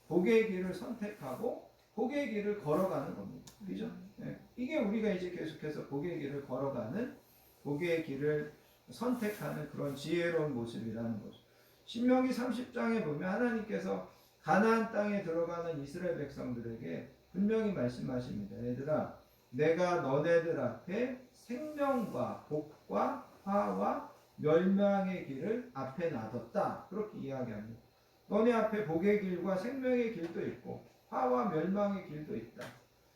복의 길을 선택하고 복의 길을 걸어가는 겁니다. 그죠? 네. 이게 우리가 이제 계속해서 복의 길을 걸어가는 복의 길을 선택하는 그런 지혜로운 모습이라는 거죠. 신명기 30장에 보면 하나님께서 가나안 땅에 들어가는 이스라엘 백성들에게 분명히 말씀하십니다. 얘들아, 내가 너네들 앞에 생명과 복과 화와 멸망의 길을 앞에 놔뒀다. 그렇게 이야기합니다. 너네 앞에 복의 길과 생명의 길도 있고 화와 멸망의 길도 있다.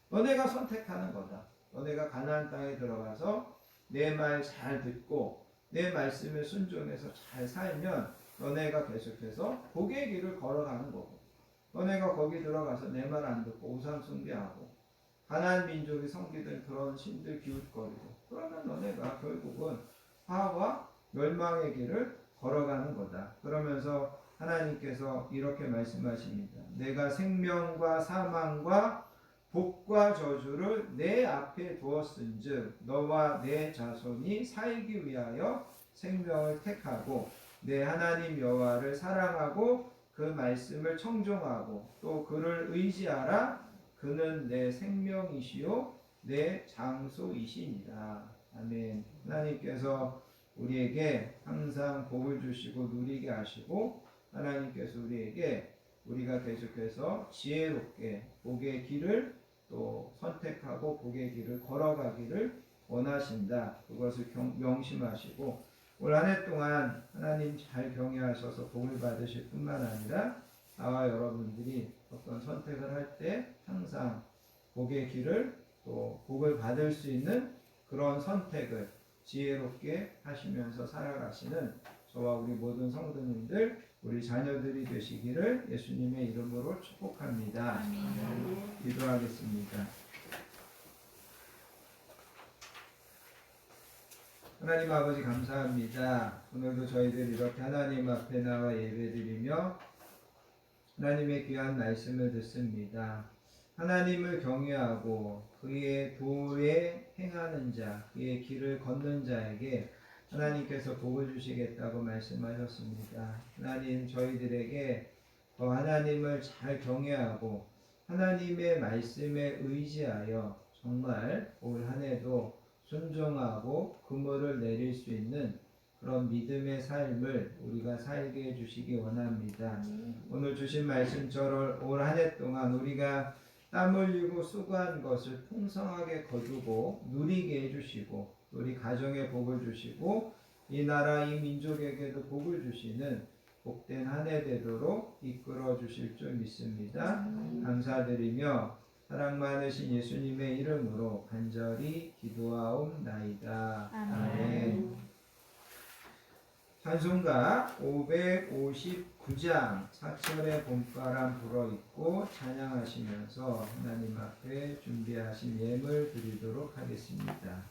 너네가 선택하는 거다. 너네가 가나안 땅에 들어가서 내 말 잘 듣고 내 말씀에 순종해서 잘 살면 너네가 계속해서 복의 길을 걸어가는 거고 너네가 거기 들어가서 내 말 안 듣고 우상 숭배하고 가나안 민족이 섬기던 그런 신들 기웃거리고 그러면 너네가 결국은 화와 멸망의 길을 걸어가는 거다. 그러면서 하나님께서 이렇게 말씀하십니다. 내가 생명과 사망과 복과 저주를 내 앞에 두었은즉 너와 내 자손이 살기 위하여 생명을 택하고 내 하나님 여호와를 사랑하고 그 말씀을 청종하고 또 그를 의지하라. 그는 내 생명이시요 내 장소이시니라. 아멘. 하나님께서 우리에게 항상 복을 주시고 누리게 하시고 하나님께서 우리에게 우리가 계속해서 지혜롭게 복의 길을 또 선택하고 복의 길을 걸어가기를 원하신다. 그것을 명심하시고 올 한 해 동안 하나님 잘 경외하셔서 복을 받으실 뿐만 아니라 나와 여러분들이 어떤 선택을 할 때 항상 복의 길을 또 복을 받을 수 있는 그런 선택을 지혜롭게 하시면서 살아가시는 저와 우리 모든 성도님들 우리 자녀들이 되시기를 예수님의 이름으로 축복합니다. 아멘. 기도하겠습니다. 하나님 아버지 감사합니다. 오늘도 저희들 이렇게 하나님 앞에 나와 예배드리며 하나님의 귀한 말씀을 듣습니다. 하나님을 경외하고 그의 도에 행하는 자, 그의 길을 걷는 자에게 하나님께서 복을 주시겠다고 말씀하셨습니다. 하나님 저희들에게 더 하나님을 잘 경외하고 하나님의 말씀에 의지하여 정말 올 한 해도 순종하고 그물을 내릴 수 있는 그런 믿음의 삶을 우리가 살게 해주시기 원합니다. 오늘 주신 말씀처럼 올 한 해 동안 우리가 땀 흘리고 수고한 것을 풍성하게 거두고 누리게 해주시고 우리 가정에 복을 주시고 이 나라 이 민족에게도 복을 주시는 복된 한 해 되도록 이끌어 주실 줄 믿습니다. 감사드리며 사랑 많으신 예수님의 이름으로 간절히 기도하옵나이다. 아멘. 찬송가 559장 사철의 봄바람 불어있고 찬양하시면서 하나님 앞에 준비하신 예물 드리도록 하겠습니다.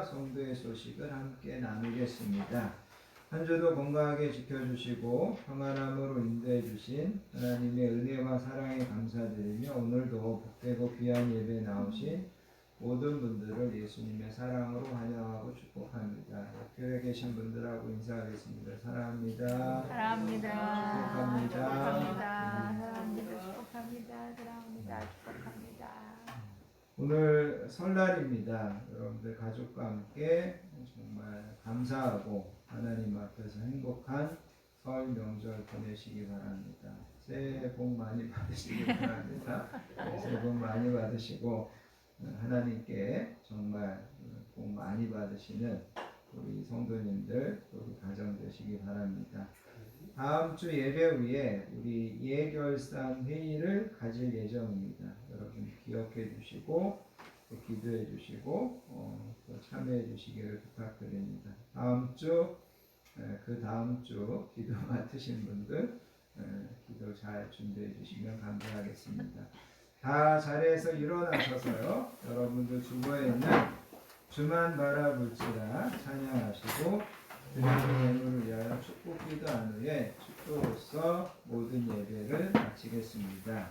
성도의 소식을 함께 나누겠습니다. 한 주도 건강하게 지켜주시고 평안함으로 인도해 주신 하나님의 은혜와 사랑에 감사드리며 오늘도 복되고 귀한 예배에 나오신 모든 분들을 예수님의 사랑으로 환영하고 축복합니다. 교회에 계신 분들하고 인사하겠습니다. 사랑합니다. 사랑합니다. 축복합니다. 사랑합니다. 축복합니다. 사랑합니다. 축복합니다. 오늘 설날입니다. 여러분들 가족과 함께 정말 감사하고 하나님 앞에서 행복한 설 명절 보내시기 바랍니다. 새해 복 많이 받으시기 바랍니다. 새해 복 많이 받으시고 하나님께 정말 복 많이 받으시는 우리 성도님들, 우리 가정 되시기 바랍니다. 다음 주 예배 후에 우리 예결산 회의를 가질 예정입니다. 여러분 기억해 주시고 또 기도해 주시고 또 참여해 주시기를 부탁드립니다. 다음 주 그 다음 주 기도 맡으신 분들 기도 잘 준비해 주시면 감사하겠습니다. 다 자리에서 일어나셔서요. 여러분들 주거에 있는 주만 바라볼지라 찬양하시고 드리는 예물을 위하여 축복기도 한 후에 축도로서 모든 예배를 마치겠습니다.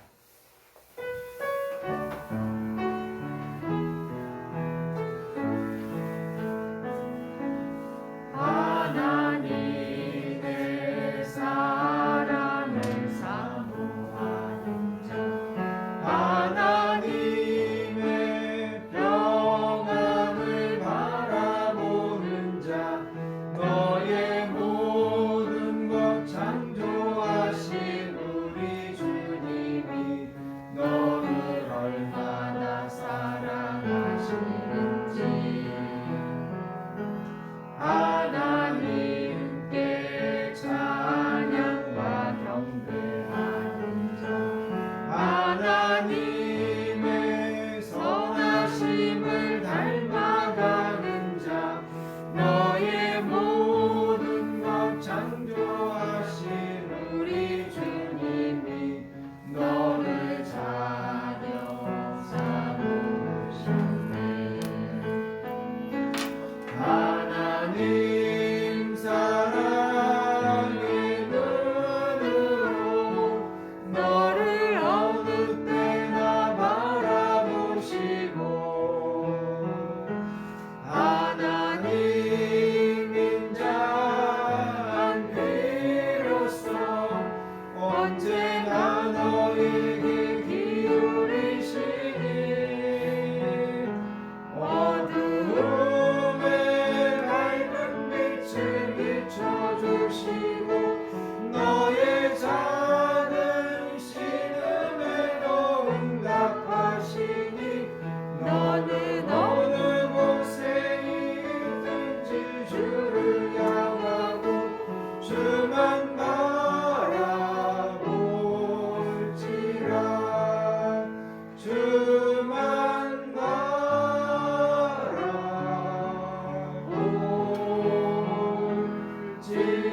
하나님의 사랑을 사모하는 자 하나님의 평안을 바라보는 자 너의 모든 것 창조하신 우리 주님이 너를 얼마나 사랑하시는지 하나님께 찬양과 경배하는 자 하나님의 선하심을 닮아가는 자 너의 모든 것 창조하신 우리 주님이 너를 자녀 삼으시네. 하나님 사랑의 눈으로 너를 어느 때나 바라보시고 하나님인 자한 그로서 언제나 너에게 기울이시니 어두움에 밝은 빛을 비춰주시고 너의 작은 신음에도 응답하시니 너는 어느 곳에 있든지 주를 향하고 주만 바라볼지라 주만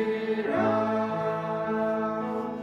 바라볼지라.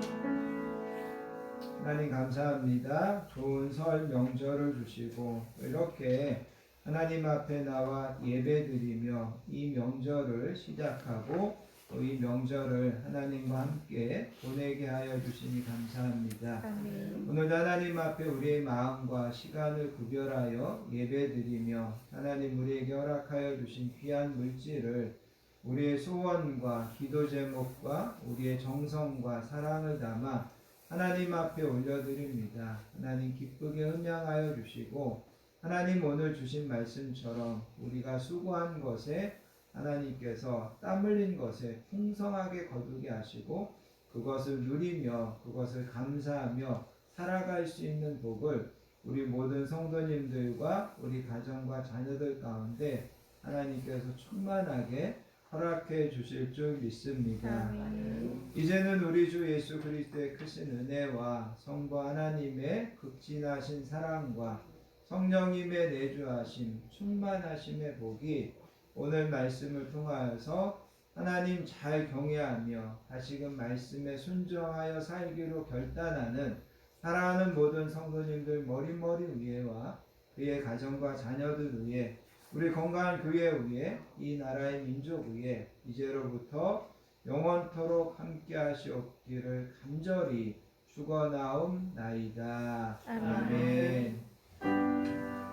하나님 감사합니다. 좋은 설 명절을 주시고 이렇게 하나님 앞에 나와 예배드리며 이 명절을 시작하고 또 이 명절을 하나님과 함께 보내게 하여 주시니 감사합니다. 아멘. 오늘 하나님 앞에 우리의 마음과 시간을 구별하여 예배드리며 하나님 우리에게 허락하여 주신 귀한 물질을 우리의 소원과 기도 제목과 우리의 정성과 사랑을 담아 하나님 앞에 올려드립니다. 하나님 기쁘게 음양하여 주시고 하나님 오늘 주신 말씀처럼 우리가 수고한 것에 하나님께서 땀 흘린 것에 풍성하게 거두게 하시고 그것을 누리며 그것을 감사하며 살아갈 수 있는 복을 우리 모든 성도님들과 우리 가정과 자녀들 가운데 하나님께서 충만하게 허락해 주실 줄 믿습니다. 아멘. 이제는 우리 주 예수 그리스도의 크신 은혜와 성부 하나님의 극진하신 사랑과 성령님의 내주하심 충만하심의 복이 오늘 말씀을 통하여서 하나님 잘 경외하며 다시금 말씀에 순종하여 살기로 결단하는 사랑하는 모든 성도님들 머리머리 위에와 그의 가정과 자녀들 위에 우리 건강한 교회 위에 이 나라의 민족 위에 이제로부터 영원토록 함께 하시옵기를 간절히 축원하옵나이다. 아멘. 아멘.